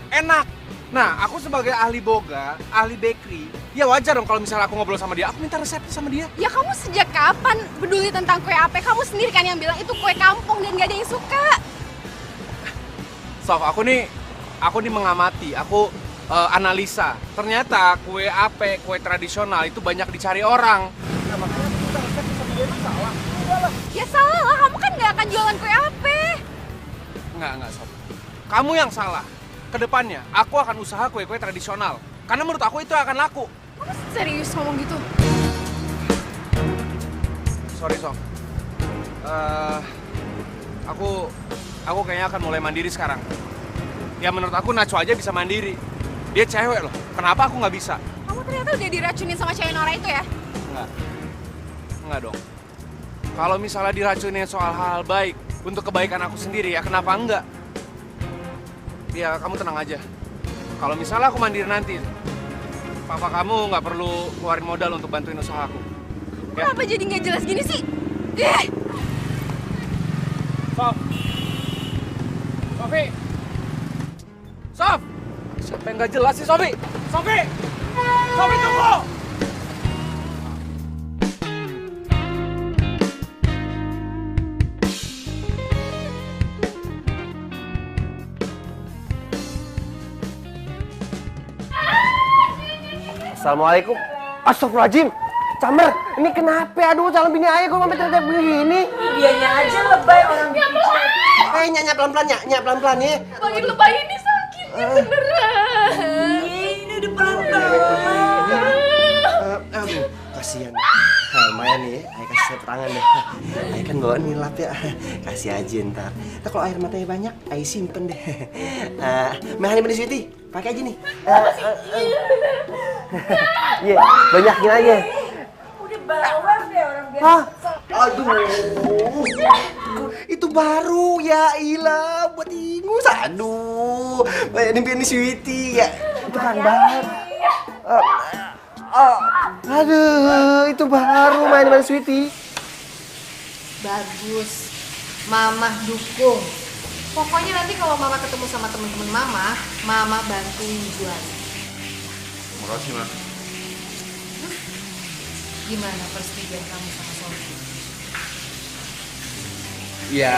Enak. Nah, aku sebagai ahli boga, ahli bakery, ya wajar dong kalau misalnya aku ngobrol sama dia, aku minta resepnya sama dia. Ya kamu sejak kapan peduli tentang kue ape? Kamu sendiri kan yang bilang itu kue kampung dan gak ada yang suka. Sof, aku nih mengamati, aku analisa. Ternyata kue ape, kue tradisional itu banyak dicari orang. Nah, makanya aku minta resepnya sama dia, emang salah? Ya salah lah, kamu kan gak akan jualan kue ape. Enggak, Sof. Kamu yang salah. Kedepannya, aku akan usaha kue-kue tradisional. Karena menurut aku itu akan laku. Kamu serius ngomong gitu? Sorry, Sof. Aku kayaknya akan mulai mandiri sekarang. Ya menurut aku Nacho aja bisa mandiri. Dia cewek loh. Kenapa aku nggak bisa? Kamu ternyata udah diracunin sama cewek Nora itu ya? Enggak dong. Kalau misalnya diracunin soal hal baik untuk kebaikan aku sendiri, ya kenapa enggak? Ya kamu tenang aja. Kalau misalnya aku mandiri nanti, papa kamu nggak perlu keluarin modal untuk bantuin usaha aku. Ya? Kenapa jadi nggak jelas gini sih? Sof! Sofi! Sof! Siapa yang nggak jelas sih, Sofi? Sofi! Sofi, tunggu! Assalamualaikum. Astagfirullahaladzim. Camer, ini kenapa? Aduh, calon bini ayah kok sampai teriak begini. Dianya aja lebay orang bikin chat. Nyak pelan-pelan, nyak pelan-pelan ya. Makin lebay ini sakit beneran. Ini udah pelan-pelan. Aduh, kasihan. Lumayan nih, ayah kasih saya tangan deh. Ayah kan bawa nilap ya. Kasih aja ntar. Nah, kalau air matanya banyak, ayah simpen deh. Mahani bener Sweety, pakai aja nih. Iya, banyakin aja. Udah bawel deh orang biasa. Aduh, itu baru ya ilah buat ingus. Aduh, ini Sweety ya. Itu kan baru. Aduh, itu baru main Sweety. Bagus. Mama dukung. Pokoknya nanti kalau Mama ketemu sama teman-teman Mama bantuin jual. Makasih, Ma. Gimana persetujuan kamu sama Sofi? Ya,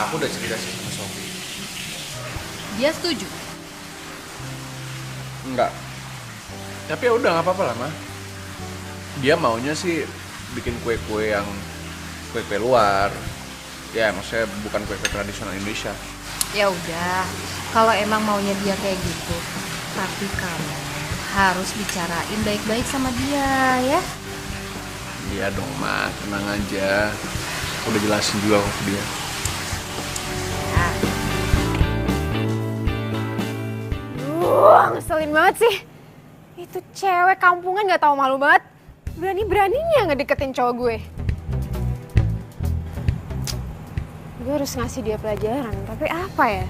aku udah cerita sih sama Sofi. Dia setuju? Enggak. Tapi ya udah nggak apa-apa lah, Ma. Dia maunya sih bikin kue-kue yang kue-kue luar. Ya, maksudnya bukan kue-kue tradisional Indonesia. Ya udah, kalau emang maunya dia kayak gitu, tapi kamu harus bicarain baik-baik sama dia ya. Iya dong, Ma. Tenang aja. Aku udah jelasin juga ke dia. Ngeselin banget sih. Itu cewek kampungan gak tahu malu banget. Berani-beraninya ngedeketin cowok gue. Gue harus ngasih dia pelajaran, tapi apa ya?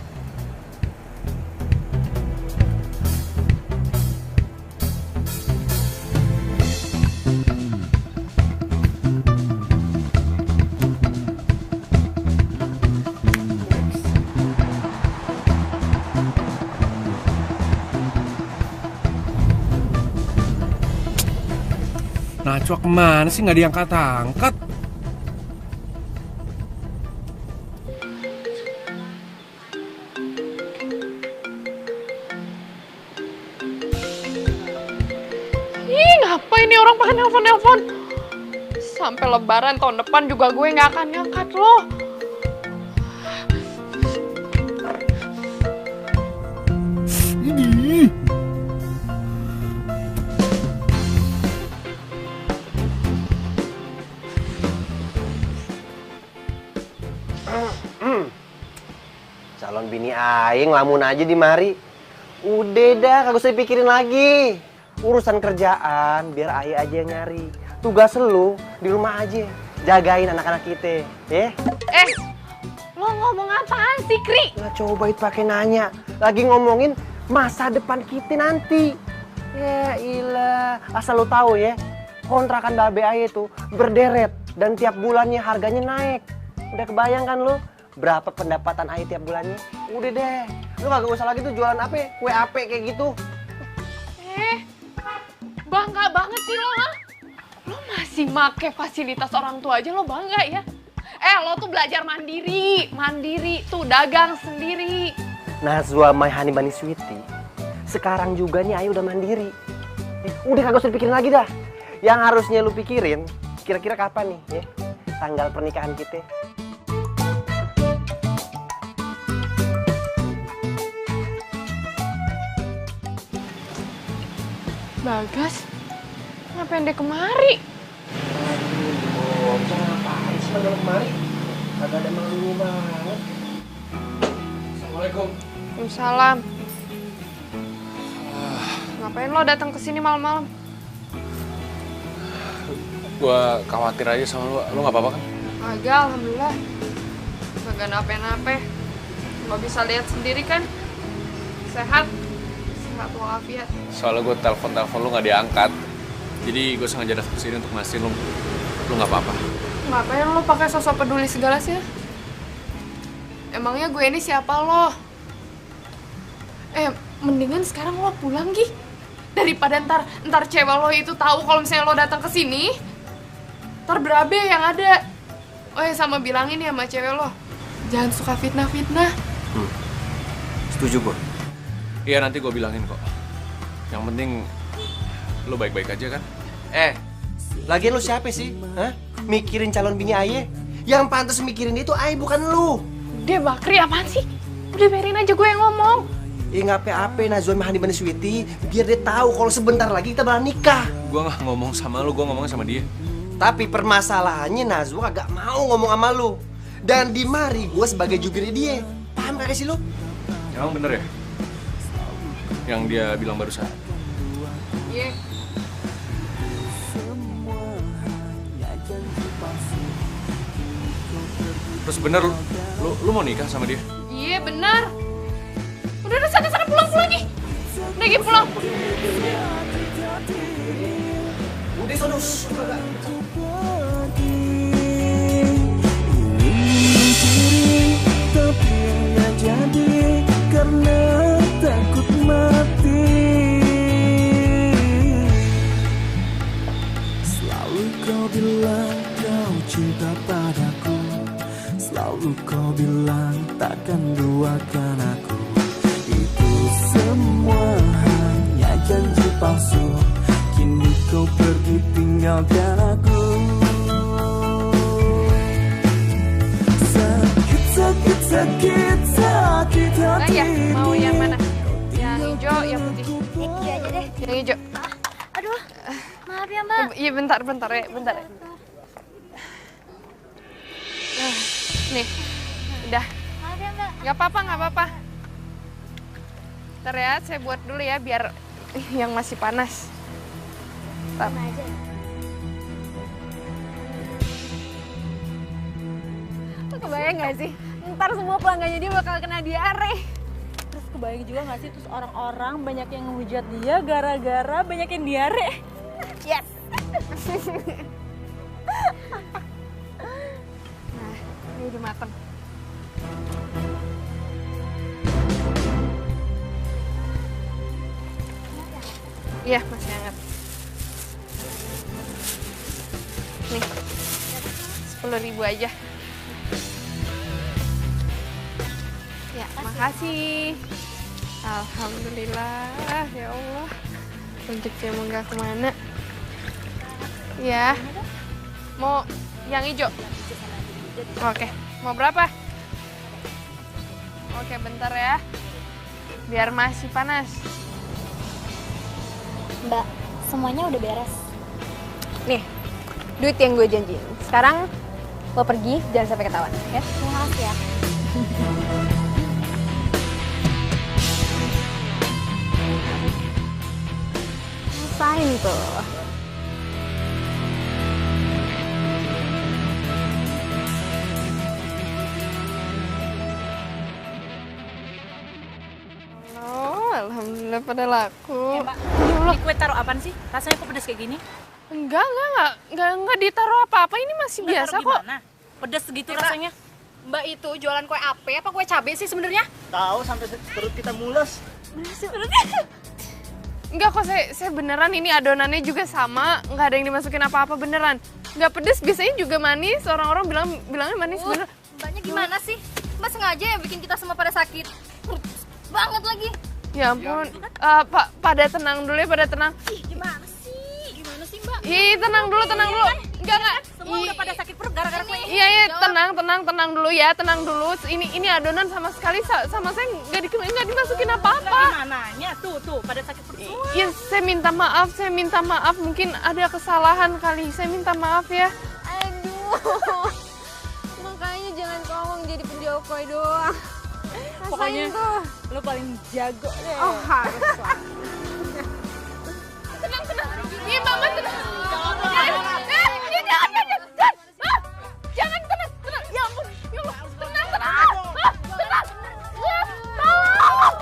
Najwa kemana sih? Nggak diangkat-angkat. Ih, ngapain nih orang pakai nelpon-nelpon? Sampai lebaran tahun depan juga gue nggak akan ngangkat loh. Ini. Calon bini ayah aye ngelamun aja di mari. Udah dah, kagak usah dipikirin lagi. Urusan kerjaan biar aye aja yang nyari. Tugas lu di rumah aja, jagain anak-anak kita, ya. Lo ngomong apaan sih, Kri? Nah, coba itu pakai nanya. Lagi ngomongin masa depan kita nanti. Ya ilah, asal lu tahu ya, kontrakan babe aye itu berderet dan tiap bulannya harganya naik. Udah kebayang kan lu berapa pendapatan aye tiap bulannya? Udah deh, lu kagak usah lagi tuh jualan apa, kue ape kayak gitu. Bangga banget sih lo, ha? Lo masih make fasilitas orang tua aja lo bangga ya? Lo tuh belajar mandiri, tuh dagang sendiri. Najwa My Honey Bunny Sweetie, sekarang juga nih aye udah mandiri. Udah kagak usah dipikirin lagi dah. Yang harusnya lu pikirin, kira-kira kapan nih ya tanggal pernikahan kita? Bagas, ngapain dia kemari? Oh, ngapain sih malam kemari? Kagak ada malu banget. Assalamualaikum. Waalaikumsalam. Ngapain lo datang ke sini malam-malam? Gua khawatir aja sama lu nggak apa-apa kan? Agak, alhamdulillah. Kagak nape-nape. Lo bisa lihat sendiri kan? Sehat walafiat. Soalnya gue telepon lu nggak diangkat. Jadi gue sengaja datang ke sini untuk ngasih lu nggak apa-apa. Ngapain lo pakai sosok peduli segala sih? Emangnya gue ini siapa lo? Mendingan sekarang lo pulang, Gi. Daripada ntar cewek lo itu tahu kalau misalnya lo datang ke sini, ntar berabe yang ada. Sama bilangin ya sama cewek lo, jangan suka fitnah-fitnah. Setuju gue. Iya, nanti gue bilangin kok. Yang penting lo baik-baik aja kan? Lagian lu siapa sih? Hah? Mikirin calon bini aye? Yang pantas mikirin itu aye bukan lu. Dia Bakri apaan sih? Udah biarin aja gue yang ngomong. Nggak apa-apa Najwa My Honey Bunny Sweetie, biar dia tahu kalau sebentar lagi kita bakal nikah. Gue nggak ngomong sama lu, gue ngomongnya sama dia. Tapi permasalahannya Najwa kagak mau ngomong sama lu. Dan di mari gue sebagai jubirnya dia. Paham kagak sih lu? Emang bener ya? Yang dia bilang barusan. Iya. Terus bener lu mau nikah sama dia? Iya bener. Udah sana pulang nih. Udah Gi, pulang. Udah sono. Tapi nggak jadi karena takut mati. Selalu kau bilang kau cinta padaku, selalu kau bilang takkan duakan aku. Itu semua hanya janji palsu. Kini kau pergi tinggalkan aku. Sakit hati. Ya, mau yang mana? Yang hijau, yang putih? Iya aja deh. Yang hijau. Aduh, maaf ya Mbak. Iya bentar ya. Nih, udah. Maaf ya Mbak. Gak apa-apa. Ntar ya, saya buat dulu ya biar yang masih panas. Sama aja. Lo kebayang gak sih? Ntar semua pelanggannya dia bakal kena diare. Terus kebayang juga gak sih terus orang-orang banyak yang ngehujat dia gara-gara banyak yang diare. Yes. Nah, ini udah mateng. Iya, masih hangat. Nih, 10.000 aja. Ya, makasih. Alhamdulillah, ya Allah. Rezeki emang gak kemana. Ya, mau yang hijau? Oke, mau berapa? Oke, bentar ya. Biar masih panas. Mbak, semuanya udah beres. Nih, duit yang gue janjiin. Sekarang lo pergi, jangan sampai ketahuan, ya? Terima kasih ya. ngapain tuh? Oh, alhamdulillah pada laku. Mbak, ini kue taruh apaan sih? Rasanya kok pedas kayak gini? Enggak ditaruh apa-apa. Ini masih biasa kok. Gimana? Pedas segitu rasanya. Mbak itu jualan kue apa kue cabe sih sebenarnya? Tahu sampai perut kita mules. Enggak kok, saya beneran ini adonannya juga sama, nggak ada yang dimasukin apa-apa beneran. Nggak pedes, biasanya juga manis. Orang-orang bilangnya manis bener. Mbaknya gimana sih? Mbak sengaja ya bikin kita semua pada sakit. Banget lagi. Ya ampun, pada tenang dulu ya, pada tenang. Gimana sih? Gimana sih Mbak? Ih, tenang dulu. Enggak. Semua udah pada sakit perut gara-gara kue. Iya, tenang dulu ya, tenang dulu. Ini adonan sama sekali sama saya nggak dimasukin apa-apa. Gimananya? Tuh, pada sakit perut semua. Ya, saya minta maaf. Mungkin ada kesalahan kali. Saya minta maaf ya. Aduh. Makanya jangan songong jadi penjual kue doang. Pokoknya lo paling jago deh. Oh, harus lah. Tenang. Iya, Mama tenang. Jangan tenang. Ya ampun, ya Allah. Tenang. Tenang. Ya, tolong.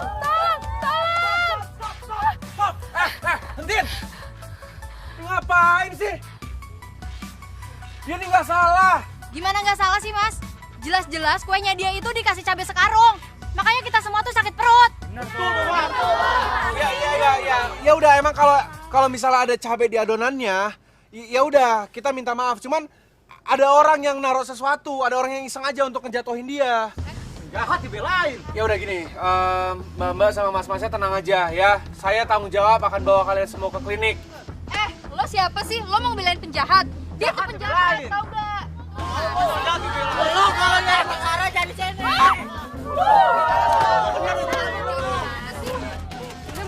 Hentin! Ngapain sih? Dia ini nggak salah. Gimana nggak salah sih Mas? Jelas-jelas kuenya dia itu dikasih cabai sekarung. Makanya kita semua tuh sakit perut. Ya udah, emang kalau misalnya ada cabai di adonannya, ya udah kita minta maaf. Cuman ada orang yang naruh sesuatu, ada orang yang iseng aja untuk ngejatuhin dia. Jahat dibelain. Ya udah gini, Mbak sama Mas-masnya tenang aja ya. Saya tanggung jawab akan bawa kalian semua ke klinik. Lo siapa sih? Lo mau belain penjahat? Dia tuh penjahat, tau gak? Lo kalau nyari perkara jadi sini.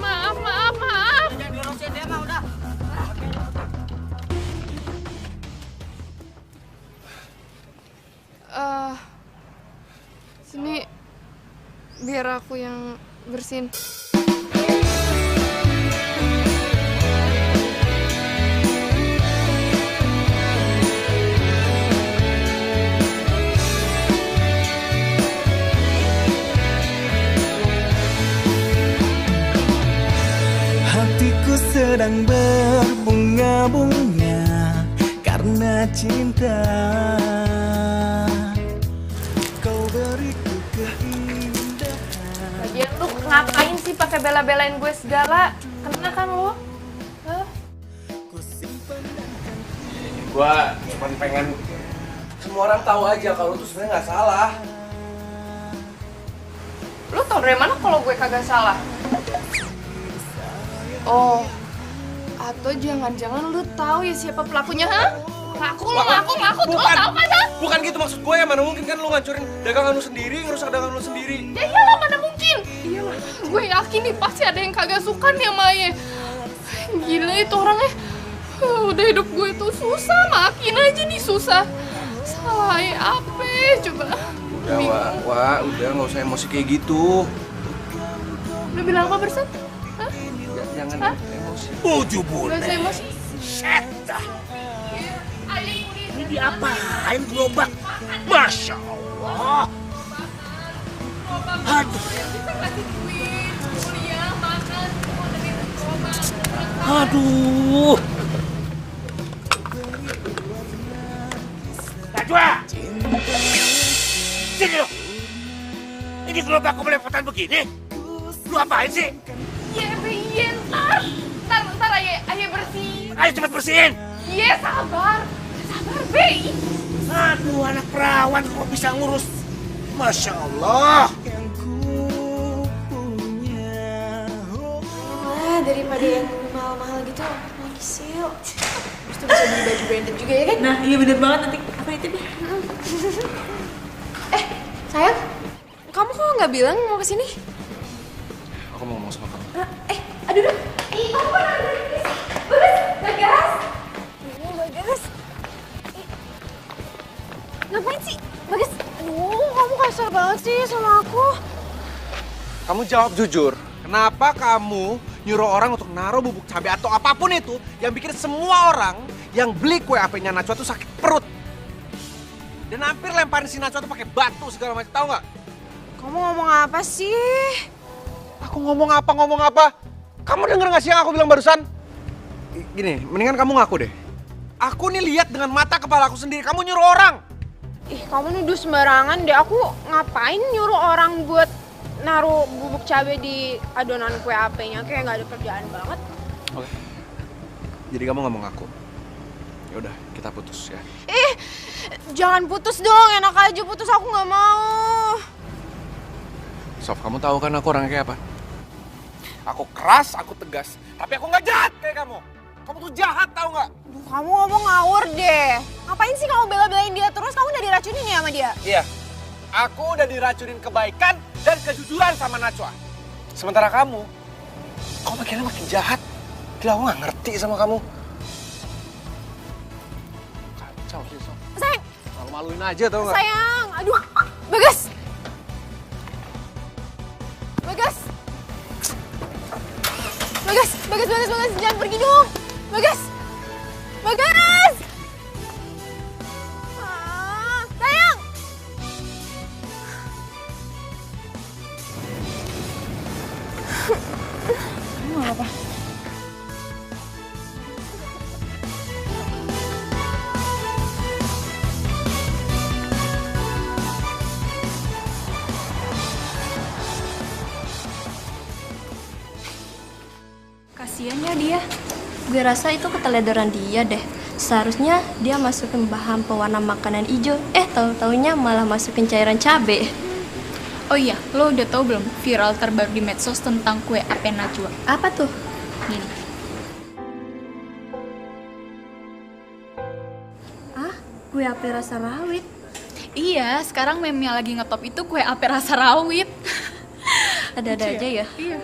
Maaf. Jangan diurusin dia mah udah. Sini biar aku yang bersihin. Hatiku sedang berbunga-bunga karena cinta. Kau beriku keindahan. Lagian lu ngapain sih pakai bela-belain gue segala? Kena kan lu? Gue cuma pengen semua orang tahu aja kalau lu tuh sebenarnya nggak salah. Lu tau dari mana kalau gue kagak salah? Oh, atau jangan-jangan lu tahu ya siapa pelakunya, ha? Ngaku, lu tau kan? Bukan gitu maksud gue ya, mana mungkin kan lu ngancurin dagangan lu sendiri, ngerusak dagangan lu sendiri. Ya iyalah, mana mungkin? Iyalah, gue yakin nih pasti ada yang kagak suka nih sama Aye. Gila itu orangnya. Udah hidup gue tuh susah, makin aja nih susah. Salah Aye apa coba? Udah, Wak, udah nggak usah emosi kayak gitu. Lu bilang apa Bersan? Jangan emosi. 7 bulan. Gak usah emosi. Setah. Ini diapain gerobak? Masya Allah. Aduh. Aduh. Najwa. Sini lo. Ini gerobak kok melepotan begini? Lu apain sih? Iya, ntar Aye bersihin. Ayo cepet bersihin. Iya, sabar, Be. Aduh, anak perawan kok bisa ngurus. Masya Allah. Daripada yang mahal-mahal gitu, lagi sale. Terus tuh bisa beli baju branded juga ya kan? Nah, iya bener banget nanti. Apa itu deh? Sayang, kamu kok nggak bilang mau kesini? Aku mau ngomong sama kamu. Aduh. Kamu kok nggak berhenti sih? Bagas. Iya, Bagas. Ngapain sih? Bagas, aduh, kamu kasar banget sih sama aku. Kamu jawab jujur. Kenapa kamu nyuruh orang untuk naruh bubuk cabai atau apapun itu yang bikin semua orang yang beli kue AP-nya Najwa tuh sakit perut. Dan hampir lemparin si Najwa tuh pakai batu segala macam, tahu nggak? Kamu ngomong apa sih? Aku ngomong apa? Kamu denger nggak sih yang aku bilang barusan? Gini, mendingan kamu ngaku deh. Aku nih lihat dengan mata kepala aku sendiri, kamu nyuruh orang. Ih, kamu nuduh sembarangan deh. Aku ngapain nyuruh orang buat naruh bubuk cabai di adonan kue AP-nya? Kayak nggak ada kerjaan banget. Oke. Jadi kamu nggak mau ngaku? Ya udah, kita putus ya. Jangan putus dong, enak aja putus, aku nggak mau. Sof, kamu tahu kan aku orangnya kayak apa? Aku keras, aku tegas, tapi aku nggak jahat kayak kamu. Kamu tuh jahat, tahu nggak? Duh, kamu ngomong ngawur deh. Ngapain sih kamu bela-belain dia terus? Kamu udah diracunin ya sama dia? Iya, aku udah diracunin kebaikan dan kejujuran sama Najwa. Sementara kamu makinnya makin jahat. Gila, aku nggak ngerti sama kamu. Kacau sih, Sof. Sayang. Malu-maluin aja, tau nggak? Sayang, aduh. Bagas. Bagas, jangan pergi dong. Bagas. Sayang. Kamu apa? Kasian ya dia. Gue rasa itu keteledoran dia deh. Seharusnya dia masukin bahan pewarna makanan hijau. Tahu-taunya malah masukin cairan cabai. Oh iya, lo udah tahu belum viral terbaru di medsos tentang kue AP Najwa? Apa tuh? Gini. Kue AP rasa rawit? Iya, sekarang meme yang lagi ngetop itu kue AP rasa rawit. Ada-ada aja ya? Iya.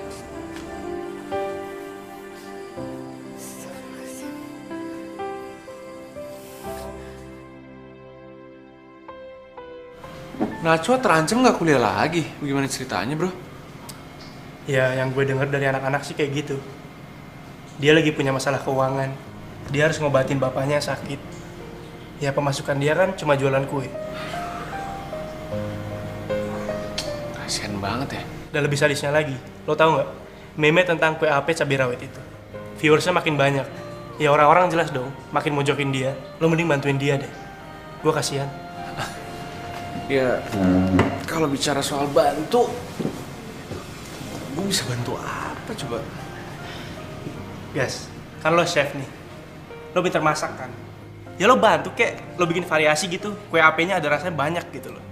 Najwa terancam nggak kuliah lagi? Bagaimana ceritanya, bro? Ya, yang gue denger dari anak-anak sih kayak gitu. Dia lagi punya masalah keuangan. Dia harus ngobatin bapaknya yang sakit. Ya, pemasukan dia kan cuma jualan kue. Kasian banget ya. Dan lebih sadisnya lagi, lo tau nggak? Meme tentang kue AP cabai rawit itu. Viewersnya makin banyak. Ya orang-orang jelas dong, makin mojokin dia. Lo mending bantuin dia deh. Gue kasihan. Ya, kalau bicara soal bantu, gue bisa bantu apa coba? Guys, kan lo chef nih. Lo pintar masak kan? Ya lo bantu kek, lo bikin variasi gitu. Kue AP-nya ada rasanya banyak gitu loh.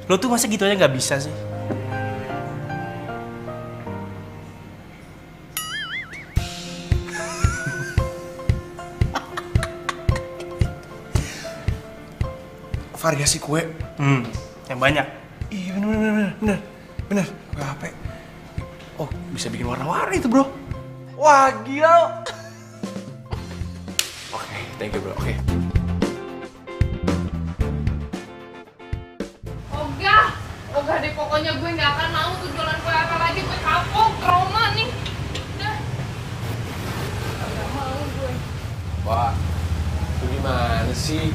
Lo tuh masa gitu aja nggak bisa sih? Variasi kue? Yang banyak. Iya bener. Kue AP. Oh, bisa bikin warna-warni itu, bro. Wah, gila. Oke, thank you, bro. Oke. Ogah deh, pokoknya gue nggak akan mau tuh jualan kue apa lagi. Gue kapok, trauma nih. Udah. Gak mau gue. Wah, lu gimana sih?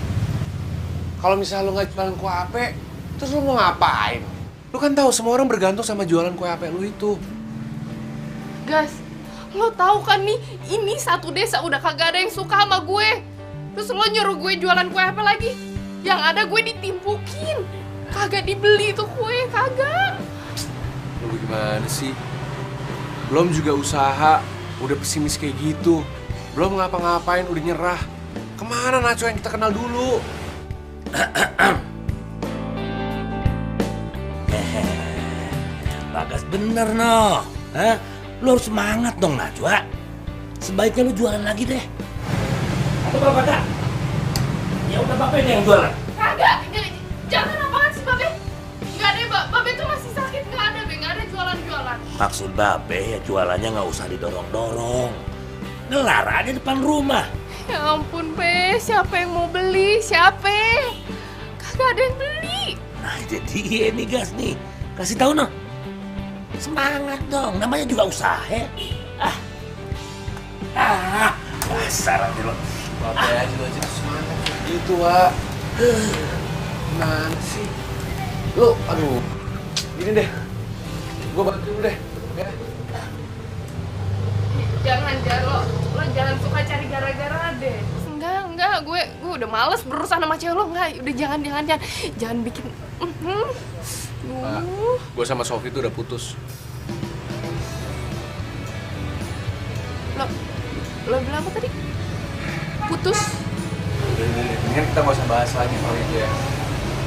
Kalau misalnya lu nggak jualan kue AP, terus lu mau ngapain? Lu kan tahu semua orang bergantung sama jualan kue AP lu itu. Gas, lo tahu kan nih, ini satu desa udah kagak ada yang suka sama gue. Terus lo nyuruh gue jualan kue apa lagi? Yang ada gue ditimpukin. Kagak dibeli tuh kue, kagak. Lu gimana sih? Belum juga usaha, udah pesimis kayak gitu. Belum ngapa-ngapain, udah nyerah. Kemana Najwa yang kita kenal dulu? Bagas bener noh. Lu harus semangat dong Najwa. Sebaiknya lu jualan lagi deh. Atau Bapak tak? Ya udah Bapak deh yang jualan. Kagak, jangan apaan sih Babe? Nggak ada, Babe tuh masih sakit, nggak ada, Be. Nggak ada jualan-jualan. Maksud Babe ya jualannya nggak usah didorong-dorong. Gelar aja depan rumah. Ya ampun, Be. Siapa yang mau beli? Siapa? Kagak ada yang beli. Nah jadi ini gas nih. Kasih tahu noh. Semangat dong, namanya juga usaha. Dasar aja lo. Babe aja lo aja semangat gitu, Wak. Gimana sih? Lu, aduh. Gini deh. Gue bantu lu deh. Ya. Jangan lo jangan suka cari gara-gara deh. Enggak, gue udah males berurusan sama cewek lo. Enggak, udah jangan bikin. Gue sama Sofi tuh udah putus. Lo bilang apa tadi? Putus? Mendingan kita gak usah bahas lagi soal itu ya.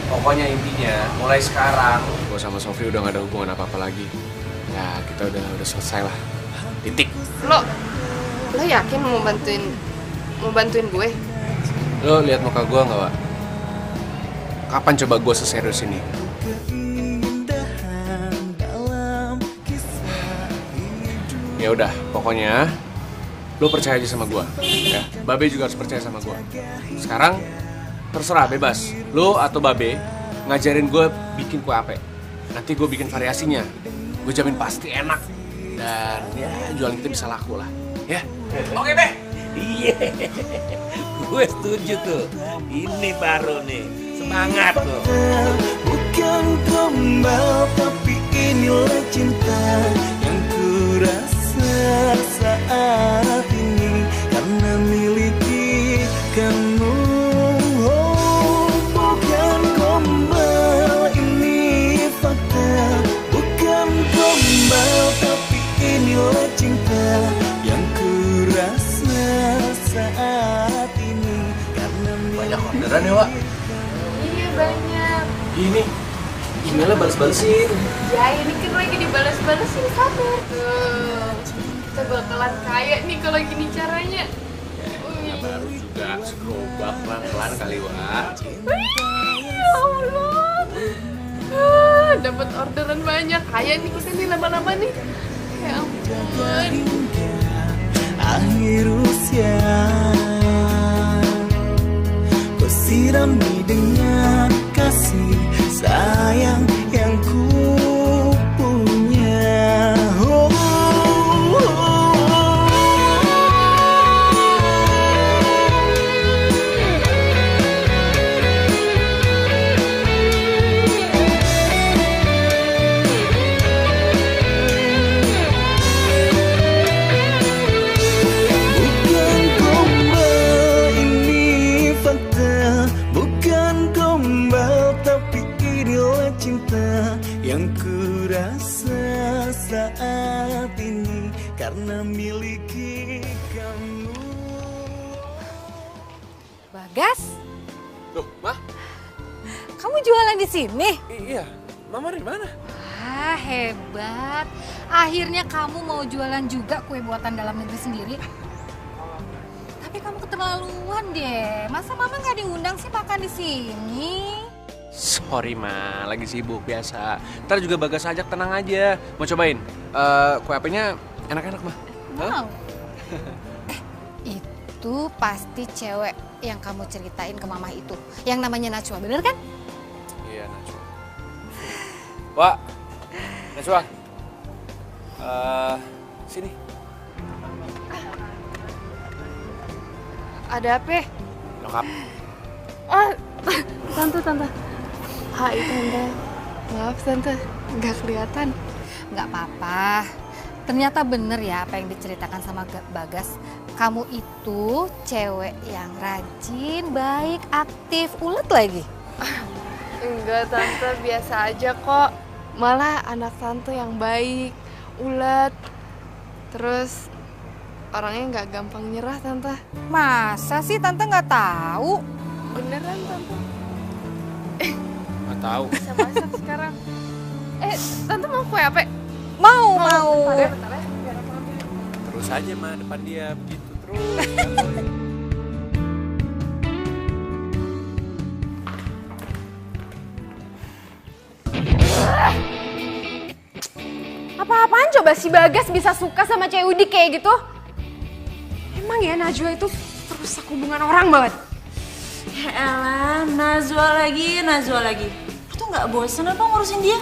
Pokoknya intinya, mulai sekarang gue sama Sofi udah gak ada hubungan apa-apa lagi. Ya, kita udah selesai lah. Titik. Lo yakin mau bantuin gue? Lo lihat muka gue nggak, Wak? Kapan coba gue seserius ini? Ya udah, pokoknya lo percaya aja sama gue, ya. Babe juga harus percaya sama gue. Sekarang terserah, bebas. Lo atau Babe ngajarin gue bikin kue ape. Nanti gue bikin variasinya. Gue jamin pasti enak. Dan ya jualan kita bisa laku lah, ya. Oke deh. Iya. Gue setuju tuh. Ini baru nih. Semangat tuh. Bukan gombal tapi inilah cinta yang ku rasa saat ini karena miliki kamu. Oh, bukan gombal ini fakta. Bukan gombal tapi inilah cinta yang ku rasa saat ini karena banyak orderan ya, Wak? Iya banyak. Ini emailnya balas-balesin. Ya ini kan lagi dibalas-balesin sabar. Kita bakalan kaya nih kalau gini caranya. Ya baru juga segerobak pelan-pelan kali, Wak. Ya Allah. Dapat orderan banyak. Kaya nih kita nih lama-lama nih. Ya ampun. Akhir usia ku sirami dengan kasih sayang yang ku punya. Yang ku rasa saat ini karena miliki kamu. Bagas, Loh, Ma? kamu jualan di sini? Iya, Mama dari mana? Wah, hebat. Akhirnya kamu mau jualan juga kue buatan dalam negeri sendiri. Tapi kamu keterlaluan deh. Masa Mama nggak diundang sih makan di sini? Sorry, Ma, lagi sibuk biasa. Ntar juga Bagas ajak, tenang aja. Mau cobain? Kue apenya enak-enak, Ma. Mau. Itu pasti cewek yang kamu ceritain ke Mama itu. Yang namanya Najwa, bener kan? Iya, Najwa. Wak, Najwa. Sini. Ada apa? Lengkap. Tante. Hai Tante. Maaf Tante, nggak kelihatan. Nggak apa-apa. Ternyata bener ya apa yang diceritakan sama Bagas. Kamu itu cewek yang rajin, baik, aktif, ulet lagi. Enggak Tante, biasa aja kok. Malah anak Tante yang baik, ulet. Terus orangnya nggak gampang nyerah Tante. Masa sih Tante nggak tahu? Beneran Tante. Nggak tahu. Bisa masak sekarang. Tante mau kue apa? Mau. Bentar ya. Biar aku ambil. Terus aja, Ma, depan dia begitu terus. Apa-apaan coba si Bagas bisa suka sama cewek Udik kayak gitu? Emang ya Najwa itu merusak hubungan orang banget? Ya elah, Najwa lagi. Lu tuh gak bosen apa ngurusin dia?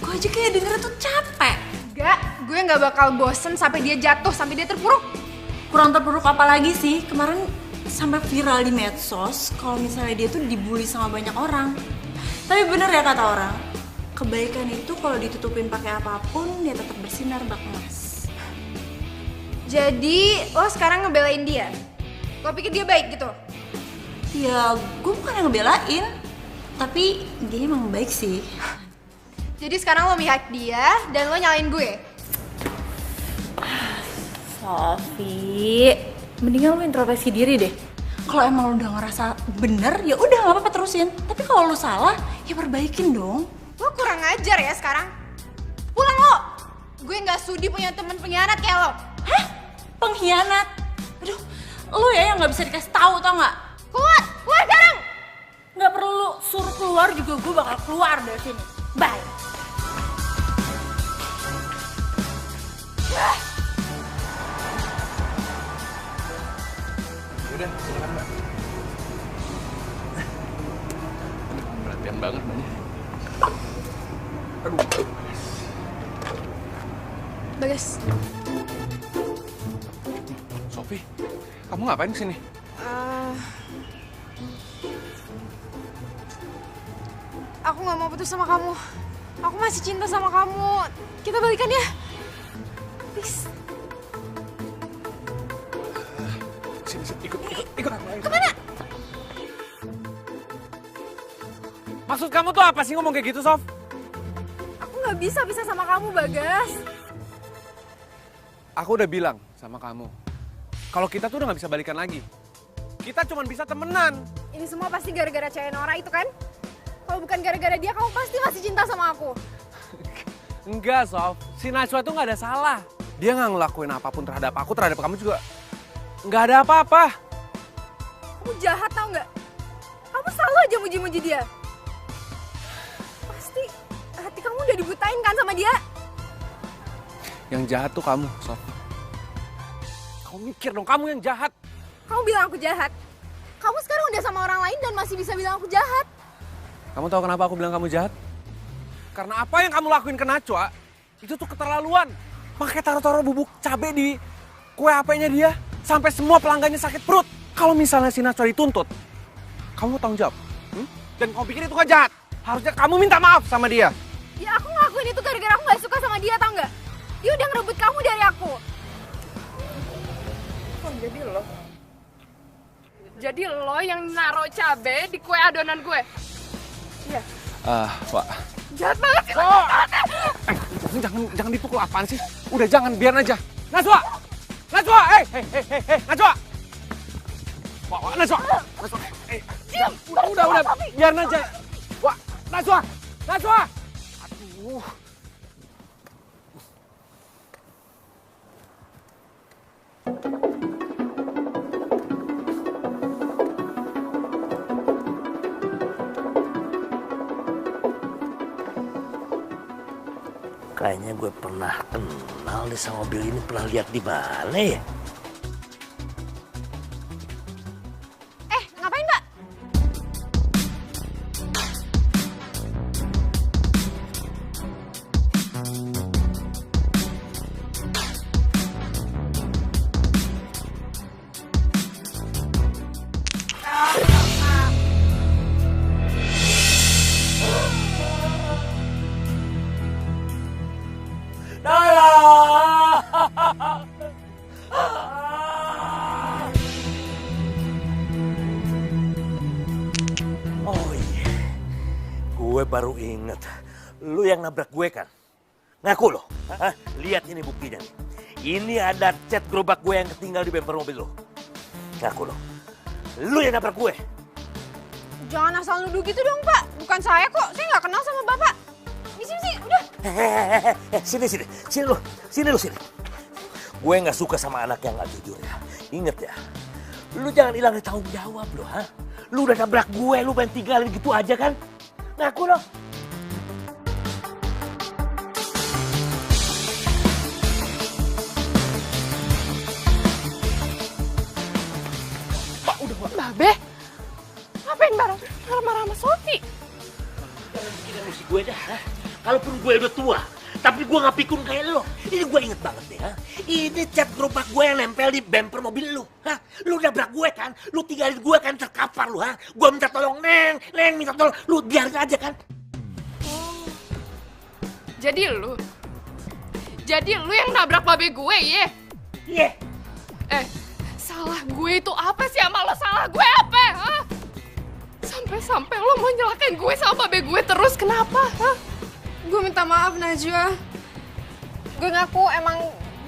Gue aja kayak denger tuh capek. Enggak, gue gak bakal bosen sampai dia jatuh, sampai dia terpuruk. kurang terpuruk apa lagi sih? Kemarin sampai viral di medsos kalau misalnya dia tuh dibully sama banyak orang. Tapi bener ya kata orang, kebaikan itu kalau ditutupin pakai apapun dia tetap bersinar bak emas. Jadi lo sekarang ngebelain dia? Lo pikir dia baik gitu? Ya gue bukan yang ngebelain, tapi dia emang baik sih. Jadi sekarang lo mihak dia dan lo nyalain gue? Sofi, mendingan lu introspeksi diri deh. Kalau emang lu udah ngerasa bener, ya udah nggak apa-apa terusin. Tapi kalau lu salah, ya perbaikin dong. Lo kurang ajar ya sekarang. Pulang lo. Gue nggak sudi punya temen pengkhianat kayak lo. Hah? Pengkhianat? Aduh, lu ya yang nggak bisa dikasih tahu tau nggak? Keluar sekarang. Nggak perlu lu suruh keluar juga gue bakal keluar dari sini. Bye. Udah, silakan Mbak. Perhatian banget Mbaknya. Aduh. Bagas. Sofi, kamu ngapain kesini? Aku nggak mau putus sama kamu. Aku masih cinta sama kamu. Kita balikan ya. Please. Sini, ikut. Kemana? Maksud kamu tuh apa sih ngomong kayak gitu, Sof? Aku nggak bisa sama kamu, Bagas. Aku udah bilang sama kamu, kalau kita tuh udah nggak bisa balikan lagi. Kita cuma bisa temenan. Ini semua pasti gara-gara cewek Nora itu kan? Kalau bukan gara-gara dia, kamu pasti masih cinta sama aku. Enggak, Sof. Si Najwa tuh nggak ada salah. Dia nggak ngelakuin apapun terhadap aku, terhadap kamu juga. Nggak ada apa-apa. Kamu jahat tau nggak? Kamu selalu aja muji-muji dia. Pasti hati kamu udah dibutain kan sama dia? Yang jahat tuh kamu, Sof. Kamu mikir dong, kamu yang jahat. Kamu bilang aku jahat. Kamu sekarang udah sama orang lain dan masih bisa bilang aku jahat. Kamu tahu kenapa aku bilang kamu jahat? Karena apa yang kamu lakuin ke Najwa, itu tuh keterlaluan. Makanya taruh-taruh bubuk cabai di kue HP-nya dia. Sampai semua pelanggannya sakit perut. Kalau misalnya si Najwa dituntut, kamu tanggung jawab. Dan kamu pikir itu gak jahat? Harusnya kamu minta maaf sama dia. Ya aku ngelakuin itu gara-gara aku gak suka sama dia, tau nggak? Dia udah ngerebut kamu dari aku. Oh, jadi lo yang naruh cabe di kue adonan gue? Iya. Pak. Jahat banget sih. Jangan dipukul, apaan sih? Udah jangan, biar aja. Najwa! Najwa! Najwa! Wah, Najwa! Diam! Udah, biar aja. Wah, Najwa! Aduh. Kayaknya gue pernah kenal nih sama mobil ini, pernah lihat di mana ya? Ngapain, Mbak? Oh iya, gue baru inget. Lu yang nabrak gue kan? Ngaku lo? Hah? Lihat ini buktinya nih. Ini ada cat gerobak gue yang ketinggal di bemper mobil lo. Ngaku lo? Lu yang nabrak gue? Jangan asal nuduh gitu dong, Pak. Bukan saya kok, saya nggak kenal sama Bapak. Di sini, udah. Sini lu. Gue nggak suka sama anak yang nggak jujur ya. Ingat ya, lu jangan hilang dari tanggung jawab lo, ha? Lu udah nabrak gue, lu pengen tinggalin gitu aja kan? Ngaku lo. Pak, udah Babe. Ngapain bareng marah-marah sama Sofi? Jangan bikin emosi gue dah. Kalaupun gue udah tua, tapi gue nggak pikun kayak lo. Ini gue inget banget deh, ha? Ini cat gerobak gue yang nempel di bumper mobil lu. Hah? Lu nabrak gue kan? Lu tinggalin gue kan terkapar lu, ha? Gue minta tolong, Neng minta tolong. Lu biarin aja kan? Jadi lu yang nabrak babe gue, ye? Iya. Salah gue itu apa sih sama lo? Salah gue apa, ha? Sampai lo mau nyelakain gue sama babe gue terus, kenapa, ha? Gue minta maaf, Najwa. Gue ngaku emang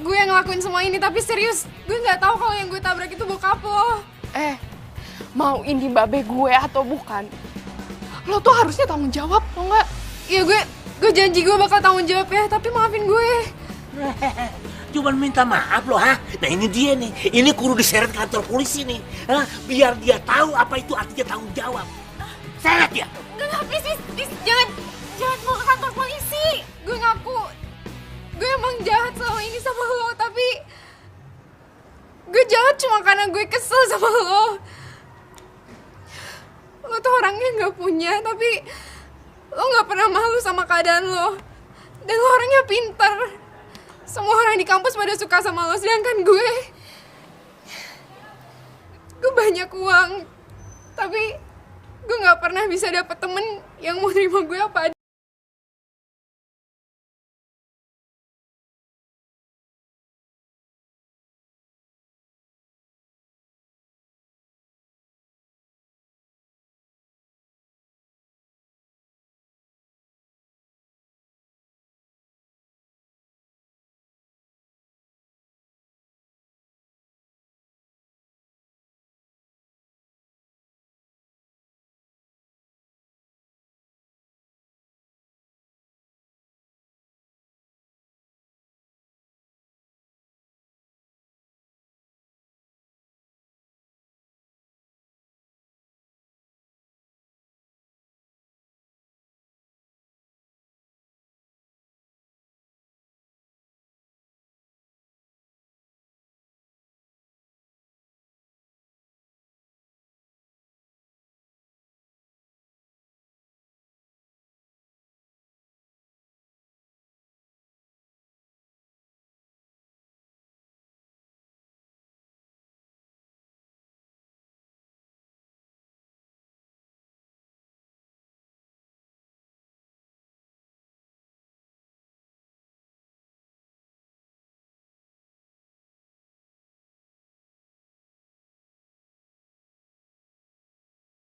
gue yang ngelakuin semua ini, tapi serius, gue nggak tahu kalau yang gue tabrak itu bokap lo. Mau ini babe gue atau bukan, lo tuh harusnya tanggung jawab, lo nggak? Iya, gue janji gue bakal tanggung jawab ya, tapi maafin gue. Cuman minta maaf loh, ha? Nah ini dia nih, ini kudu diseret kantor polisi nih, ha? Biar dia tahu apa itu artinya tanggung jawab. Seret ya? Enggak, please, jangan mau ke kantor polisi. Gue ngaku, gue emang jahat selama ini sama lo, tapi gue jahat cuma karena gue kesel sama lo. Lo tuh orangnya nggak punya, tapi lo nggak pernah malu sama keadaan lo. Dan lo orangnya pintar. Semua orang di kampus pada suka sama lo, sedangkan gue banyak uang, tapi gue nggak pernah bisa dapet temen yang mau terima gue apa aja.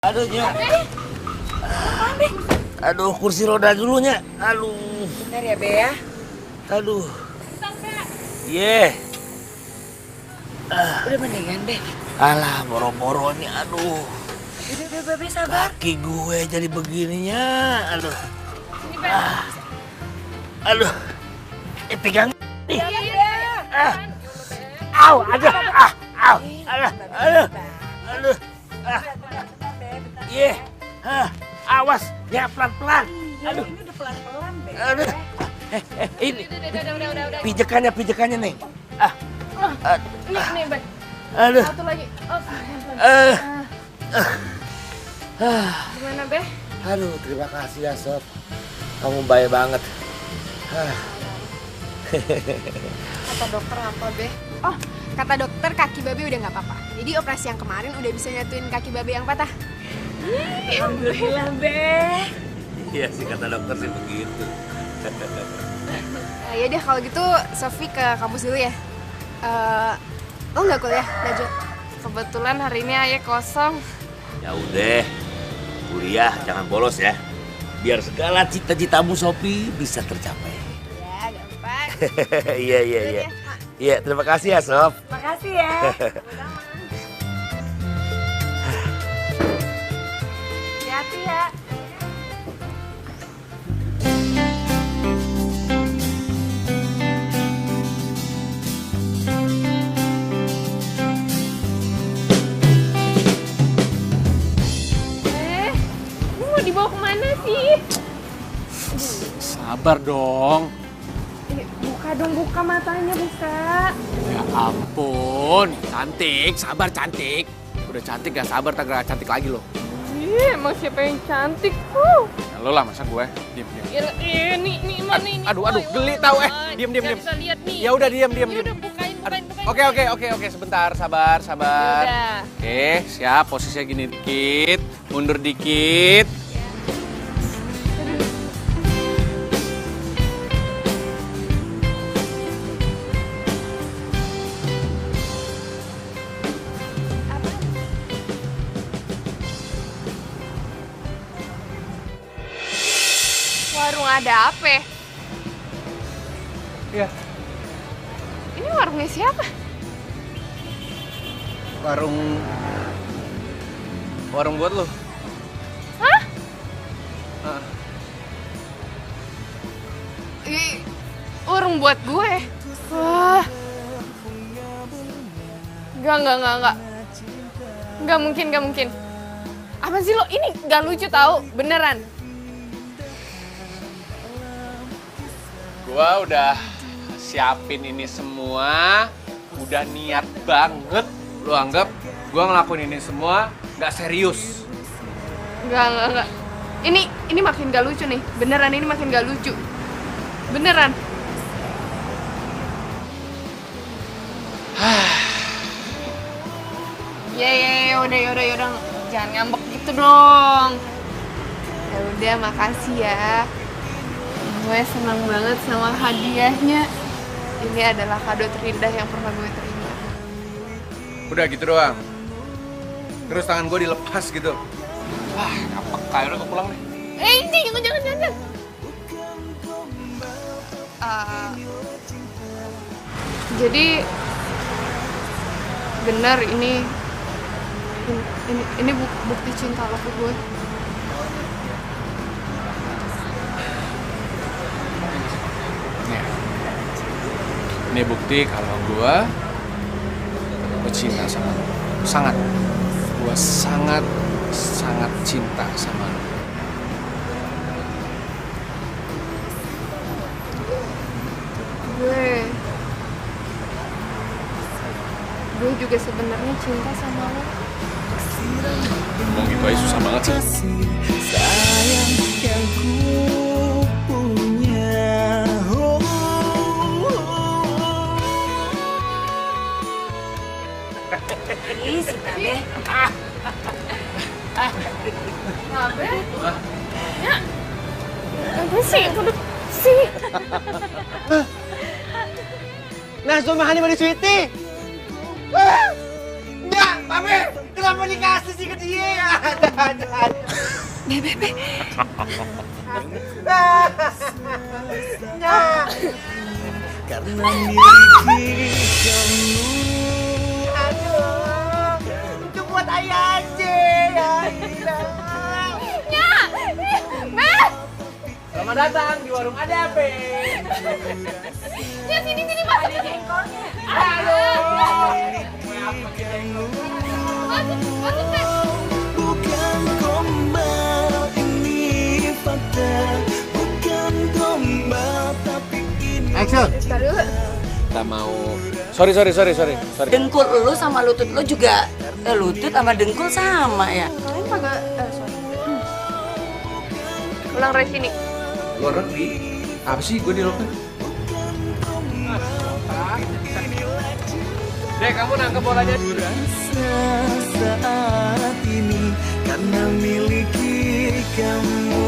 Aduh, Nya. Aduh, kursi roda dulu, Nya. Aduh. Bentar ya, Be ya. Aduh. Ye. Udah mendingan, Be. Alah, boro-boro nih, aduh. Udah, Be, sabar. Kaki gue jadi begininya, aduh. Aduh. Pegang nih. Au, aja. Au. Aduh. Ye. Awas, ya pelan-pelan. Aduh. Ini udah pelan-pelan, Be. Aduh. Ini. Udah. Pijekannya nih. Nih, Bang. Aduh. Satu lagi. Gimana, Be? Aduh, terima kasih ya, Sob. Kamu baik banget. Kata dokter apa, Be? Oh, kata dokter kaki babe udah nggak apa-apa. Jadi operasi yang kemarin udah bisa nyatuin kaki babe yang patah. Alhamdulillah, Be. Iya sih, kata dokter sih begitu. Ya deh, kalau gitu Sofi ke kampus dulu ya. Lo nggak kuliah, Najwa? Kebetulan hari ini Ayah kosong. Ya udah, kuliah jangan bolos ya. Biar segala cita-citamu, Sofi, bisa tercapai. Ya, gampang. Iya. Iya, terima kasih ya, Sof. Makasih ya. Hati-hati ya. Ini mau dibawa kemana sih? Sabar dong. Buka dong, buka matanya, buka. Ya ampun, cantik, sabar cantik. Udah cantik gak sabar, tak gak cantik lagi loh. Emang siapa yang cantik? Ya, lo lah masa gue. Diam. Ini mana ini? Aduh, geli tau Diam. Nggak bisa lihat nih. Ya udah diam. Udah bukain. Oke, sebentar, sabar. Yaudah. Oke, siap. Posisinya gini dikit, mundur dikit. Warung ada apa? Iya. Ini warungnya siapa? Warung buat lo. Hah? Warung buat gue? Wah. Enggak. Enggak mungkin. Apa sih lo? Ini gak lucu tau, beneran. Gua udah siapin ini semua, udah niat banget. Lu anggap gua ngelakuin ini semua gak serius? Enggak. Ini makin gak lucu nih. Beneran ini makin gak lucu. Beneran. Ya udah. Jangan ngambek gitu dong. Ya udah, makasih ya. Gue senang banget sama hadiahnya. Ini adalah kado terindah yang pernah gue terima. Udah gitu doang. Terus tangan gue dilepas gitu. Wah, gak peka, udah gue pulang deh. Ini jangan. Jadi benar ini bukti cinta lo ke gue. Ini bukti kalau gue cinta sama lo. Sangat. Gue sangat cinta sama lo. Gue juga sebenarnya cinta sama lo. Ngomong gitu aja susah banget sih. Sayang yang ku punya. Ih, si Tabe. Tabe? Ya. Apa sih? Duduk sih. Nah, sumahannya sama Sweety. Enggak, Tabe. Kenapa dikasih sih ke dia? Bebe. Enggak. Karena miliki kamu. Aduh, itu buat ayah aja. Ya, Beb. Selamat datang di warung ada apa? Ya sini masuk ke jengkolnya. Masuk Beb. Bukan gombal ini fakta. Bukan gombal tapi ini. Action. Bentar dulu. Kita mau... Sorry. Dengkul lu sama lutut lu juga. Lutut sama dengkul sama ya. Kalian kagak... sorry. Ulang dari sini. Luar negeri? Apa sih gue di loker? Dek, kamu nangkep bolanya. Saat ini karena miliki kamu.